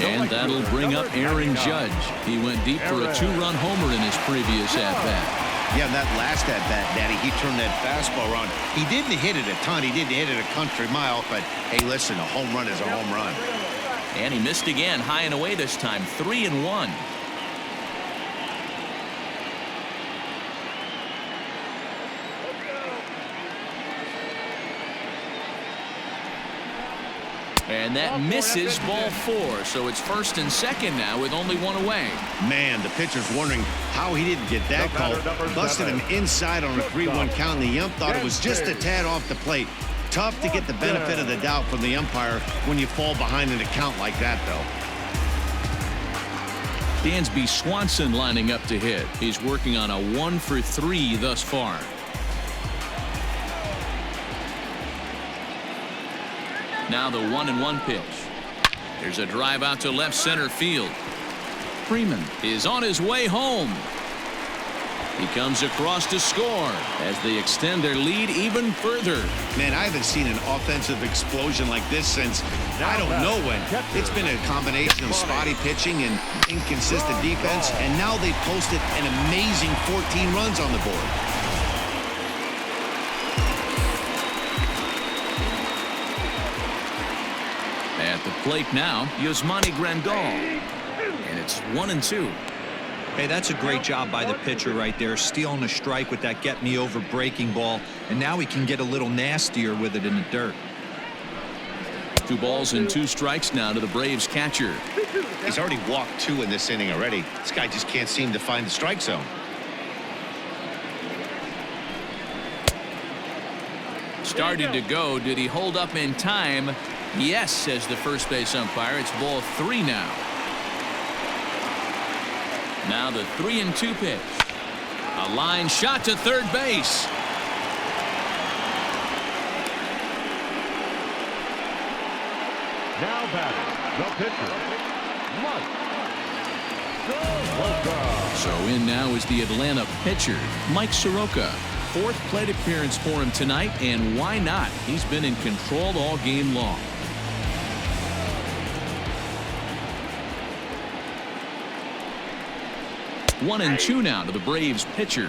And that'll bring up Aaron Judge. He went deep for a 2-run homer in his previous at-bat. Yeah, that last at-bat, Daddy, he turned that fastball around. He didn't hit it a ton. He didn't hit it a country mile, but hey, listen, a home run is a home run. And he missed again, high and away this time, 3-1. And that misses ball 4, so it's first and second now with only one away. Man, the pitcher's wondering how he didn't get that call. Busted him inside on a 3-1 count, and the ump thought it was just a tad off the plate. Tough to get the benefit of the doubt from the umpire when you fall behind in a count like that, though. Dansby Swanson lining up to hit. He's working on a 1-for-3 thus far. Now the 1-1 pitch. There's a drive out to left center field. Freeman is on his way home. He comes across to score as they extend their lead even further. Man, I haven't seen an offensive explosion like this since I don't know when. It's been a combination of spotty pitching and inconsistent defense, and now they posted an amazing 14 runs on the board. At the plate now, Yasmani Grandal. And it's 1-2. Hey, that's a great job by the pitcher right there, stealing a strike with that get-me-over breaking ball, and now he can get a little nastier with it in the dirt. 2 balls and 2 strikes now to the Braves catcher. He's already walked 2 in this inning already. This guy just can't seem to find the strike zone. Started to go. Did he hold up in time? Yes, says the first base umpire. It's ball 3 now. Now the 3-2 pitch. A line shot to third base. Now batting, the pitcher, Mike. So in now is the Atlanta pitcher, Mike Soroka. 4th plate appearance for him tonight, and why not? He's been in control all game long. One and 2 now to the Braves pitcher.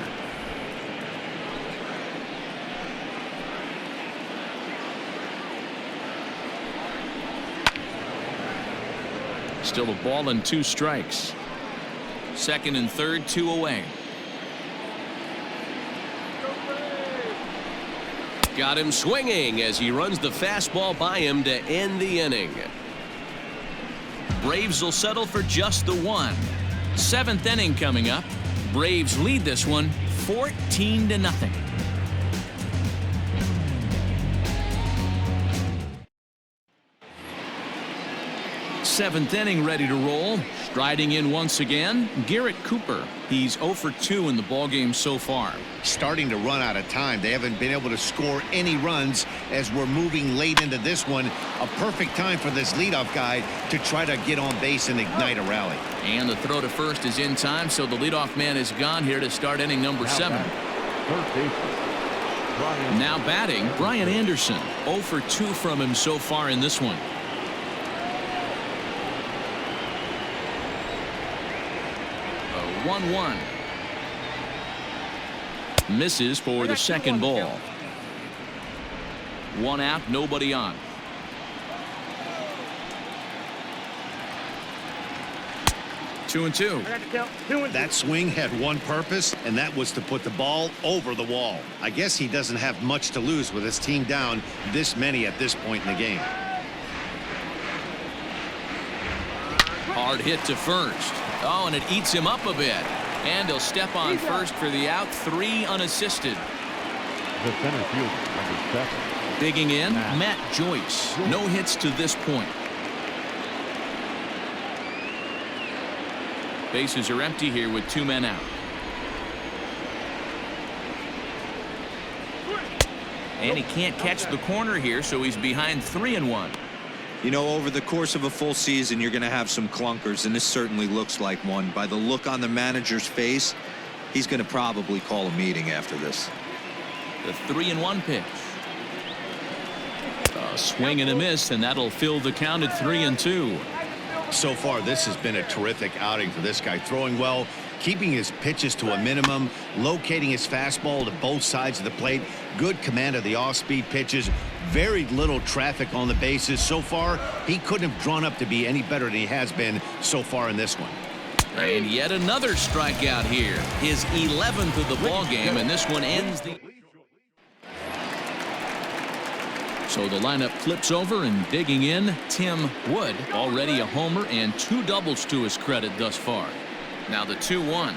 Still a ball and 2 strikes. 2nd and 3rd, 2 away. Got him swinging as he runs the fastball by him to end the inning. Braves will settle for just the 1. 7th inning coming up. Braves lead this one 14-0. Seventh inning ready to roll. Striding in once again, Garrett Cooper. He's 0 for 2 in the ballgame so far. Starting to run out of time. They haven't been able to score any runs as we're moving late into this one. A perfect time for this leadoff guy to try to get on base and ignite a rally. And the throw to first is in time, so the leadoff man is gone here to start inning number 7. Now batting, Brian Anderson. 0 for 2 from him so far in this one. 1-1. Misses for the second ball. 1 out, nobody on. Two and two. That swing had one purpose, and that was to put the ball over the wall. I guess he doesn't have much to lose with his team down this many at this point in the game. Hard hit to first. Oh, and it eats him up a bit. And he'll step on first for the out. 3 unassisted. The center fielder, number 7. Digging in, Matt Joyce. No hits to this point. Bases are empty here with 2 men out. And he can't catch the corner here, so he's behind 3-1. You know, over the course of a full season, you're going to have some clunkers, and this certainly looks like one. By the look on the manager's face, he's going to probably call a meeting after this. The 3-1 pitch. A swing and a miss, and that'll fill the count at 3-2. So far, this has been a terrific outing for this guy. Throwing well, keeping his pitches to a minimum, locating his fastball to both sides of the plate, good command of the off-speed pitches, very little traffic on the bases. So far, he couldn't have drawn up to be any better than he has been so far in this one. And yet another strikeout here. His 11th of the ball game, and this one ends the... So the lineup flips over, and digging in, Tim Wood. Already a homer and 2 doubles to his credit thus far. Now the 2-1.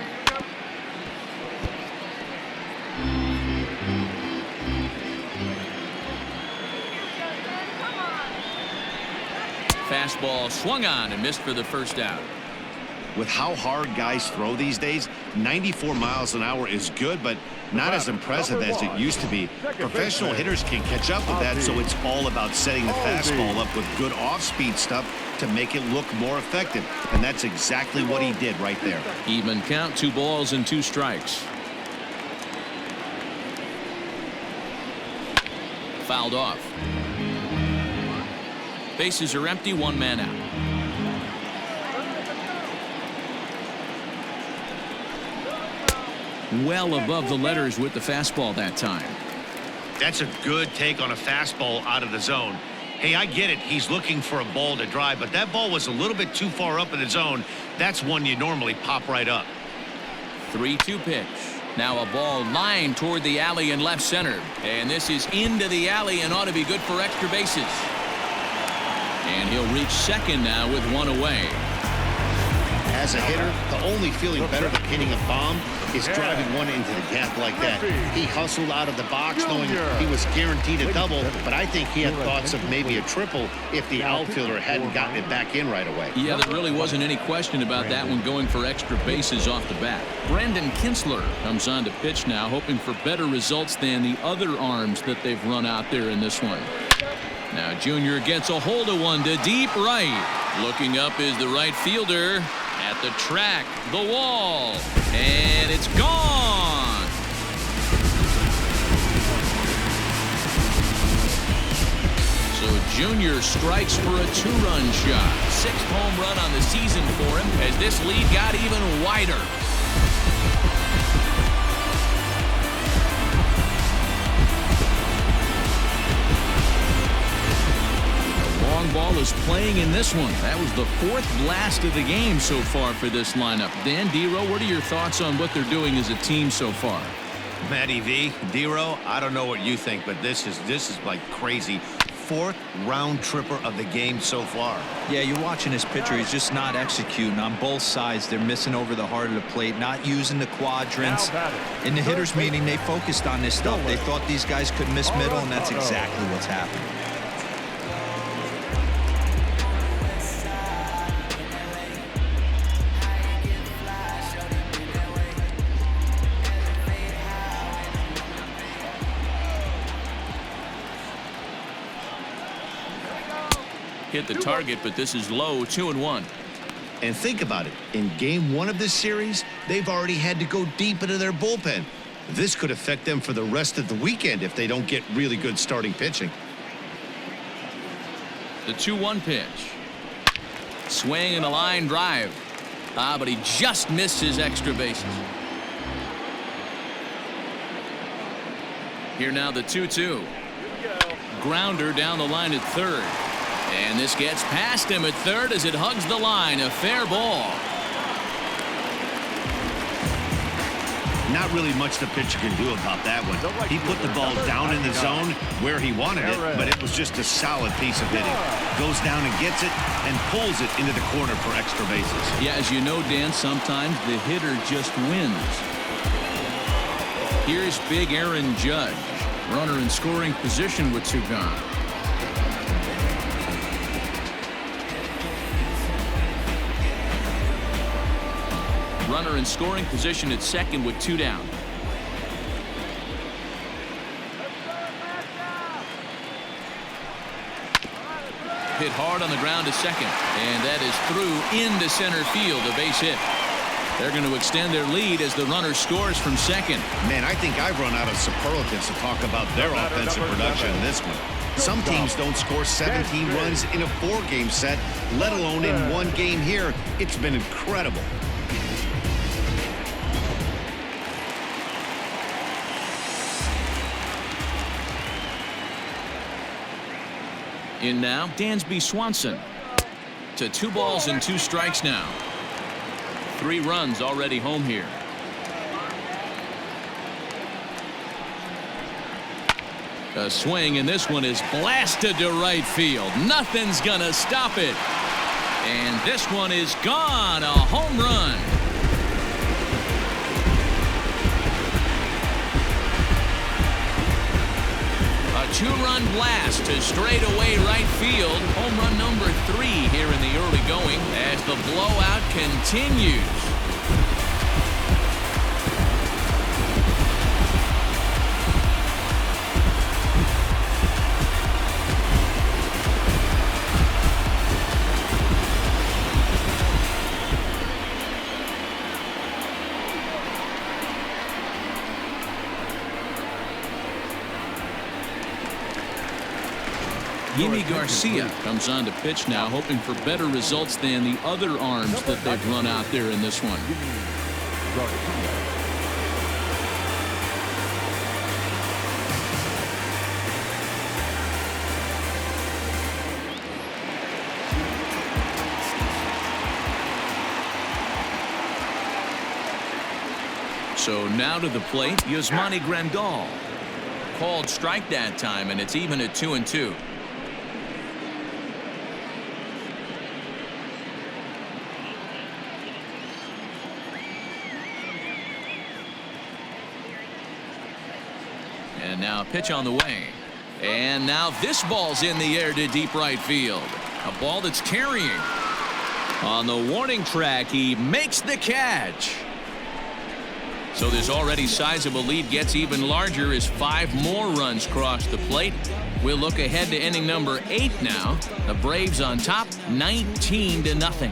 Fastball swung on and missed for the first out. With how hard guys throw these days, 94 miles an hour is good, but not as impressive as it used to be. Professional hitters can catch up with that, so it's all about setting the fastball up with good off-speed stuff to make it look more effective. And that's exactly what he did right there. Even count, 2 balls and 2 strikes. fouled off. Bases are empty, one man out. Well above the letters with the fastball that time. That's a good take on a fastball out of the zone. Hey, I get it. He's looking for a ball to drive, but that ball was a little bit too far up in the zone. That's one you normally pop right up. 3-2 pitch. Now a ball lined toward the alley in left center. And this is into the alley and ought to be good for extra bases. And he'll reach second now with one away. As a hitter, the only feeling better than hitting a bomb is driving one into the gap like that. He hustled out of the box knowing he was guaranteed a double, but I think he had thoughts of maybe a triple if the outfielder hadn't gotten it back in right away. Yeah, there really wasn't any question about that one going for extra bases off the bat. Brandon Kinsler comes on to pitch now, hoping for better results than the other arms that they've run out there in this one. Now Junior gets a hold of one to deep right. Looking up is the right fielder. At the track, the wall, and it's gone. So Junior strikes for a two-run shot. Sixth home run on the season for him as this lead got even wider. Ball is playing in this one. That was the fourth blast of the game so far for this lineup. Dan, Dero, what are your thoughts on what they're doing as a team so far? Matty V, Dero, I don't know what you think, but this is like crazy. Fourth round tripper of the game so far. Yeah, you're watching this pitcher. He's just not executing on both sides. They're missing over the heart of the plate, not using the quadrants. In the hitters meeting, they focused on this stuff. They thought these guys could miss middle, and that's exactly what's happening. Hit the target, but this is low, 2-1. And think about it. In game one of this series, they've already had to go deep into their bullpen. This could affect them for the rest of the weekend if they don't get really good starting pitching. The 2-1 pitch. Swing and a line drive. But he just missed his extra bases. Here now the 2-2. Grounder down the line at third. And this gets past him at third as it hugs the line. A fair ball. Not really much the pitcher can do about that one. He put the ball down in the zone where he wanted it, but it was just a solid piece of hitting. Goes down and gets it and pulls it into the corner for extra bases. Yeah, as you know, Dan, sometimes the hitter just wins. Here's big Aaron Judge. Runner in scoring position with two gone. Runner in scoring position at second with two down. Hit hard on the ground to second, and that is through into center field, a base hit. They're going to extend their lead as the runner scores from second. Man, I think I've run out of superlatives to talk about their offensive production in this one. Some teams don't score 17 runs in a 4-game set, let alone in one game here. It's been incredible. In now, Dansby Swanson. To 2 balls and 2 strikes now. 3 runs already home here. A swing, and this one is blasted to right field. Nothing's gonna stop it. And this one is gone. A home run. A 2-run blast to straightaway right field. Home run number 3 here in the early going as the blowout continues. Yimi Garcia comes on to pitch now, hoping for better results than the other arms that they've run out there in this one. So now to the plate, Yasmani Grandal. Called strike that time, and it's even at 2-2. And now a pitch on the way. And now this ball's in the air to deep right field. A ball that's carrying. On the warning track, he makes the catch. So this already sizable lead gets even larger as 5 more runs cross the plate. We'll look ahead to inning number 8 now. The Braves on top, 19-0.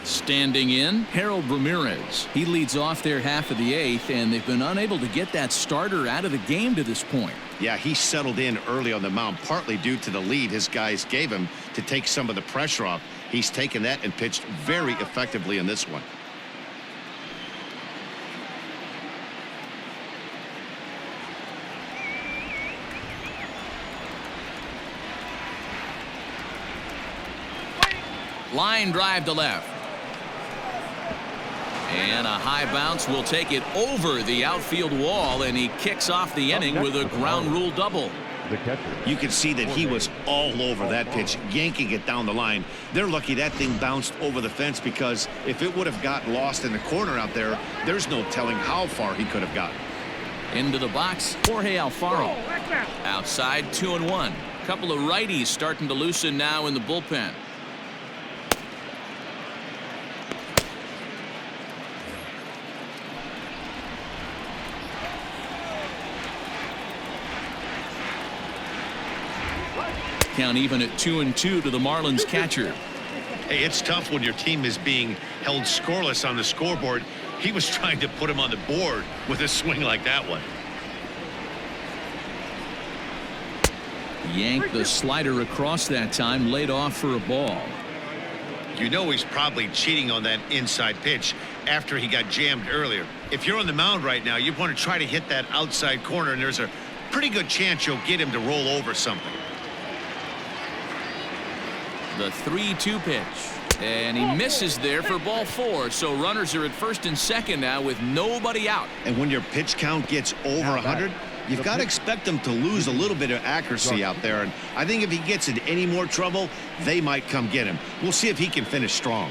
Standing in, Harold Ramirez. He leads off their half of the 8th, and they've been unable to get that starter out of the game to this point. Yeah, he settled in early on the mound, partly due to the lead his guys gave him to take some of the pressure off. He's taken that and pitched very effectively in this one. Line drive to left. And a high bounce will take it over the outfield wall, and he kicks off the inning with a ground rule double. You can see that he was all over that pitch, yanking it down the line. They're lucky that thing bounced over the fence, because if it would have gotten lost in the corner out there, there's no telling how far he could have gotten. Into the box, Jorge Alfaro. Outside, 2-1. Couple of righties starting to loosen now in the bullpen. Count even at 2-2 to the Marlins catcher. Hey, it's tough when your team is being held scoreless on the scoreboard. He was trying to put him on the board with a swing like that one. Yanked the slider across that time, laid off for a ball. You know he's probably cheating on that inside pitch after he got jammed earlier. If you're on the mound right now, you want to try to hit that outside corner, and there's a pretty good chance you'll get him to roll over something. The 3-2 pitch, and he misses there for ball 4. So runners are at first and second now with nobody out. And when your pitch count gets over 100, you've got to expect them to lose a little bit of accuracy out there. And I think if he gets in any more trouble, they might come get him. We'll see if he can finish strong.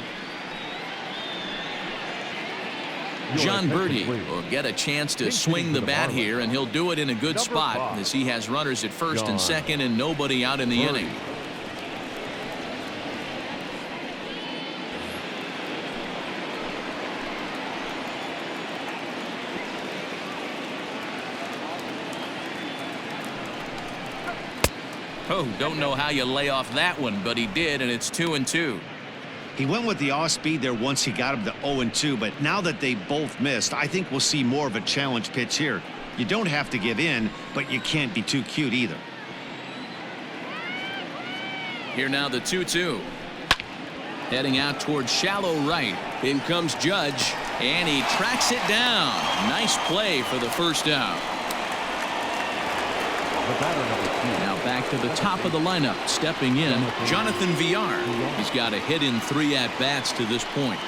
John Birdie will get a chance to swing the bat here, and he'll do it in a good spot as he has runners at first and second and nobody out in the inning. Oh, don't know how you lay off that one, but he did, and it's 2-2. He went with the off speed there once he got him to 0-2, but now that they both missed, I think we'll see more of a challenge pitch here. You don't have to give in, but you can't be too cute either. Here now the 2-2. Heading out towards shallow right. In comes Judge, and he tracks it down. Nice play for the first out. Now back to the top of the lineup, stepping in, Jonathan Villar. He's got a hit in 3 at-bats to this point.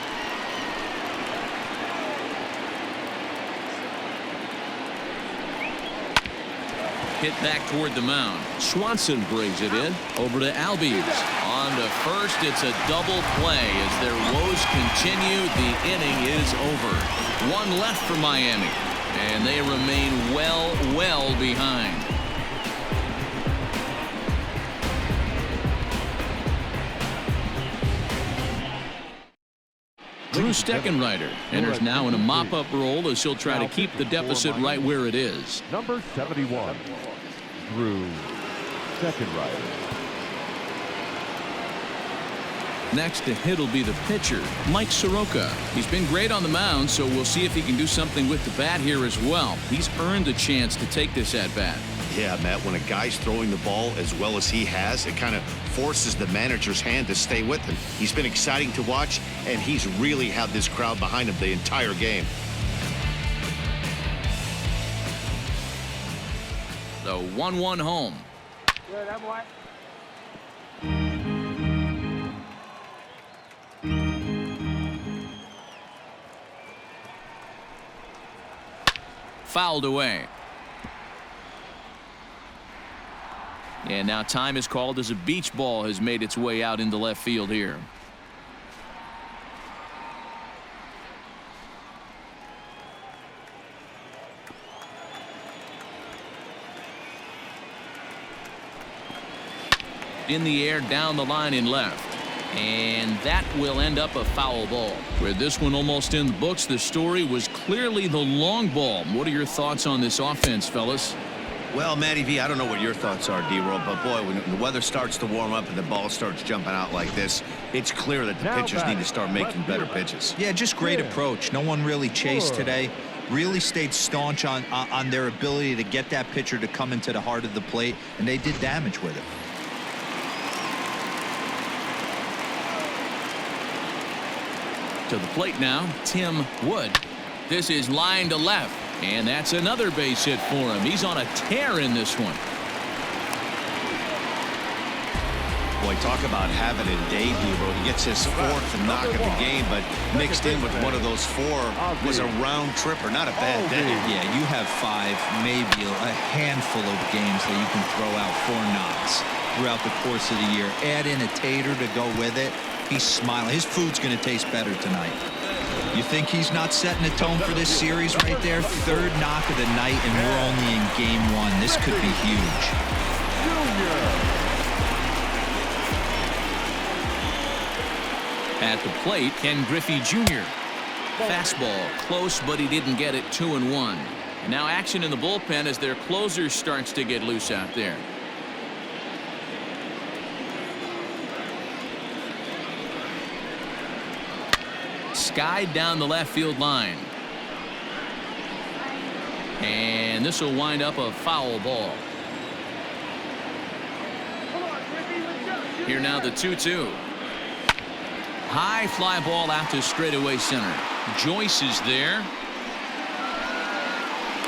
Hit back toward the mound. Swanson brings it in over to Albies. On to first, it's a double play as their woes continue. The inning is over. 1 left for Miami, and they remain well behind. Drew Steckenrider enters now in a mop-up role as he'll try to keep the deficit right where it is. Number 71, Drew Steckenrider. Next to hit will be the pitcher, Mike Soroka. He's been great on the mound, so we'll see if he can do something with the bat here as well. He's earned a chance to take this at-bat. Yeah, Matt, when a guy's throwing the ball as well as he has, it kind of forces the manager's hand to stay with him. He's been exciting to watch, and he's really had this crowd behind him the entire game. The 1-1 home. Fouled away. And now time is called as a beach ball has made its way out into left field here. In the air, down the line in left. And that will end up a foul ball. With this one almost in the books, the story was clearly the long ball. What are your thoughts on this offense, fellas? Well, Matty V, I don't know what your thoughts are, D-Roll, but boy, when the weather starts to warm up and the ball starts jumping out like this, it's clear that the pitchers need to start making better pitches. Yeah, just great approach. No one really chased today. Really stayed staunch on their ability to get that pitcher to come into the heart of the plate, and they did damage with it. To the plate now, Tim Wood. This is line to left, and that's another base hit for him. He's on a tear in this one. Boy, talk about having a day, Hero. He gets his fourth knock of the game, but mixed in with one of those four was a round tripper. Not a bad day. Yeah, you have 5, maybe a handful of games that you can throw out 4 knocks throughout the course of the year. Add in a tater to go with it. He's smiling. His food's going to taste better tonight. You think he's not setting the tone for this series right there? 3rd knock of the night, and we're only in game 1. This could be huge. At the plate, Ken Griffey Jr. Fastball close, but he didn't get it. 2-1. And now action in the bullpen as their closer starts to get loose out there. Skied down the left field line. And this will wind up a foul ball. Here now the 2-2. High fly ball out to straightaway center. Joyce is there.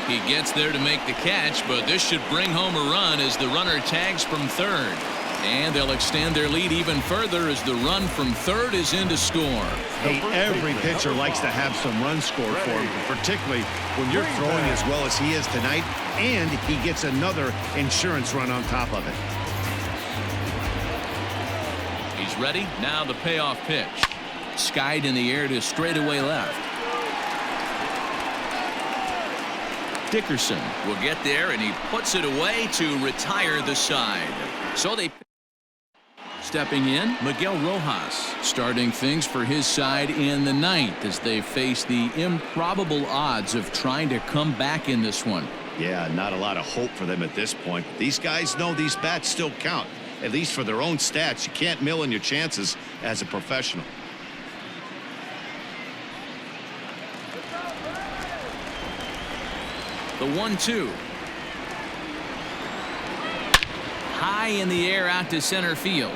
He gets there to make the catch, but this should bring home a run as the runner tags from 3rd. And they'll extend their lead even further as the run from 3rd is in to score. Hey, every pitcher likes to have some runs scored for him, particularly when you're throwing as well as he is tonight, and he gets another insurance run on top of it. He's ready. Now the payoff pitch. Skied in the air to straightaway left. Dickerson will get there, and he puts it away to retire the side. So they stepping in, Miguel Rojas starting things for his side in the 9th as they face the improbable odds of trying to come back in this one. Yeah, not a lot of hope for them at this point. These guys know these bats still count, at least for their own stats. You can't mill in your chances as a professional. The 1-2. High in the air out to center field.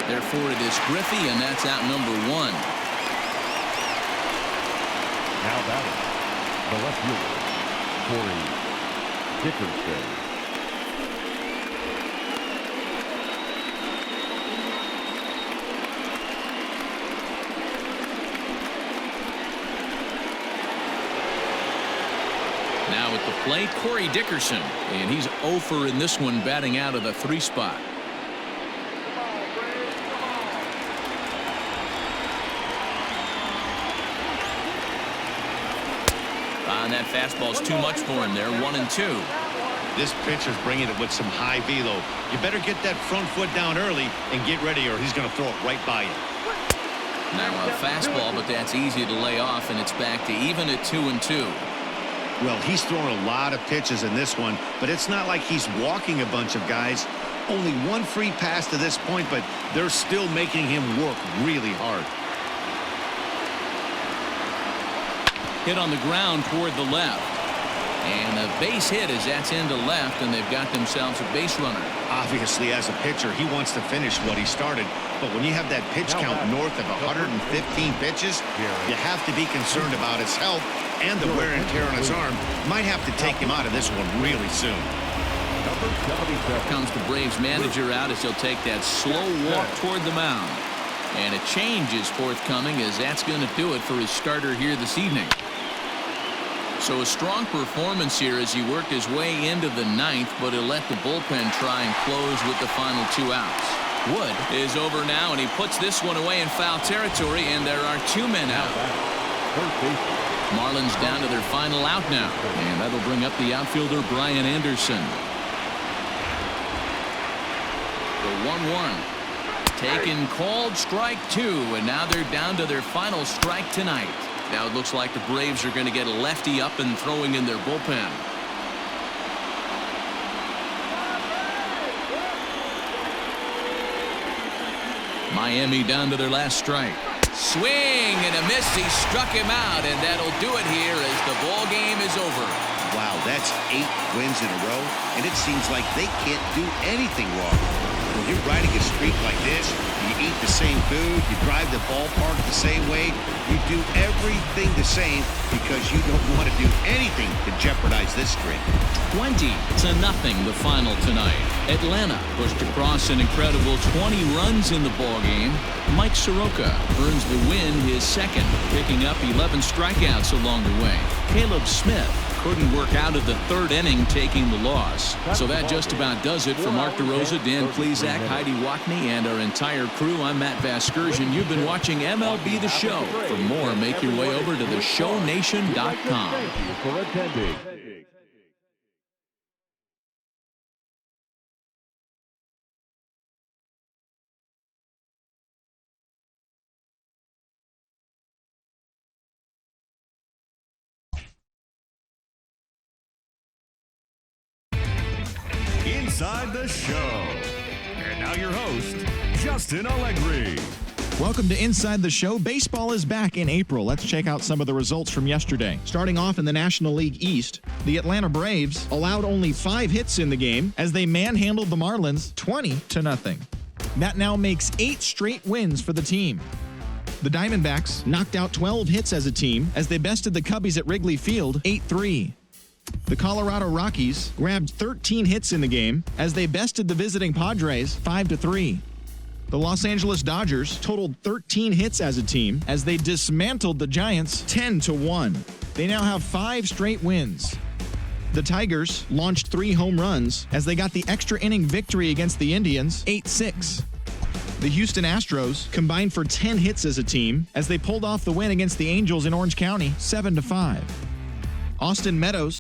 Therefore it is Griffey, and that's out number 1. Now batting, the left fielder, Corey Dickerson. Now at the plate, Corey Dickerson, and he's 0 in this one, batting out of the 3 spot. And that fastball's too much for him there. 1-2. This pitcher's bringing it with some high velo. You better get that front foot down early and get ready, or he's going to throw it right by you. Now a fastball, but that's easy to lay off, and it's back to even at 2-2. Well, he's thrown a lot of pitches in this one, but it's not like he's walking a bunch of guys. Only 1 free pass to this point, but they're still making him work really hard. Hit on the ground toward the left. And a base hit as that's into left, and they've got themselves a base runner. Obviously, as a pitcher, he wants to finish what he started. But when you have that pitch count north of 115 pitches, you have to be concerned about his health and the wear and tear on his arm. Might have to take him out of this one really soon. Here comes the Braves manager out as he'll take that slow walk toward the mound. And a change is forthcoming as that's going to do it for his starter here this evening. So a strong performance here as he worked his way into the ninth, but he'll let the bullpen try and close with the final 2 outs. Wood is over now, and he puts this one away in foul territory, and there are 2 men out. Marlins down to their final out now, and that'll bring up the outfielder Brian Anderson. The 1-1. Taken, called, strike 2, and now they're down to their final strike tonight. Now it looks like the Braves are going to get a lefty up and throwing in their bullpen. Miami down to their last strike. Swing and a miss. He struck him out, and that'll do it here as the ball game is over. Wow, that's 8 wins in a row, and it seems like they can't do anything wrong. When you're riding a streak like this, you eat the same food, you drive the ballpark the same way, you do everything the same because you don't want to do anything to jeopardize this streak. 20-0 the final tonight. Atlanta pushed across an incredible 20 runs in the ballgame. Mike Soroka earns the win, his second, picking up 11 strikeouts along the way. Caleb Smith couldn't work out of the 3rd inning, taking the loss. So that just about does it for Mark DeRosa, Dan Plesac, Heidi Watney, and our entire crew. I'm Matt Vasgersian. You've been watching MLB The Show. For more, make your way over to theshownation.com. Thank you for attending. Inside the Show. And now your host, Justin Allegri. Welcome to Inside the Show. Baseball is back in April. Let's check out some of the results from yesterday. Starting off in the National League East, the Atlanta Braves allowed only 5 hits in the game as they manhandled the Marlins 20-0. That now makes 8 straight wins for the team. The Diamondbacks knocked out 12 hits as a team as they bested the Cubbies at Wrigley Field 8-3. The Colorado Rockies grabbed 13 hits in the game as they bested the visiting Padres 5-3. The Los Angeles Dodgers totaled 13 hits as a team as they dismantled the Giants 10-1. They now have 5 straight wins. The Tigers launched 3 home runs as they got the extra inning victory against the Indians 8-6. The Houston Astros combined for 10 hits as a team as they pulled off the win against the Angels in Orange County 7-5. Austin Meadows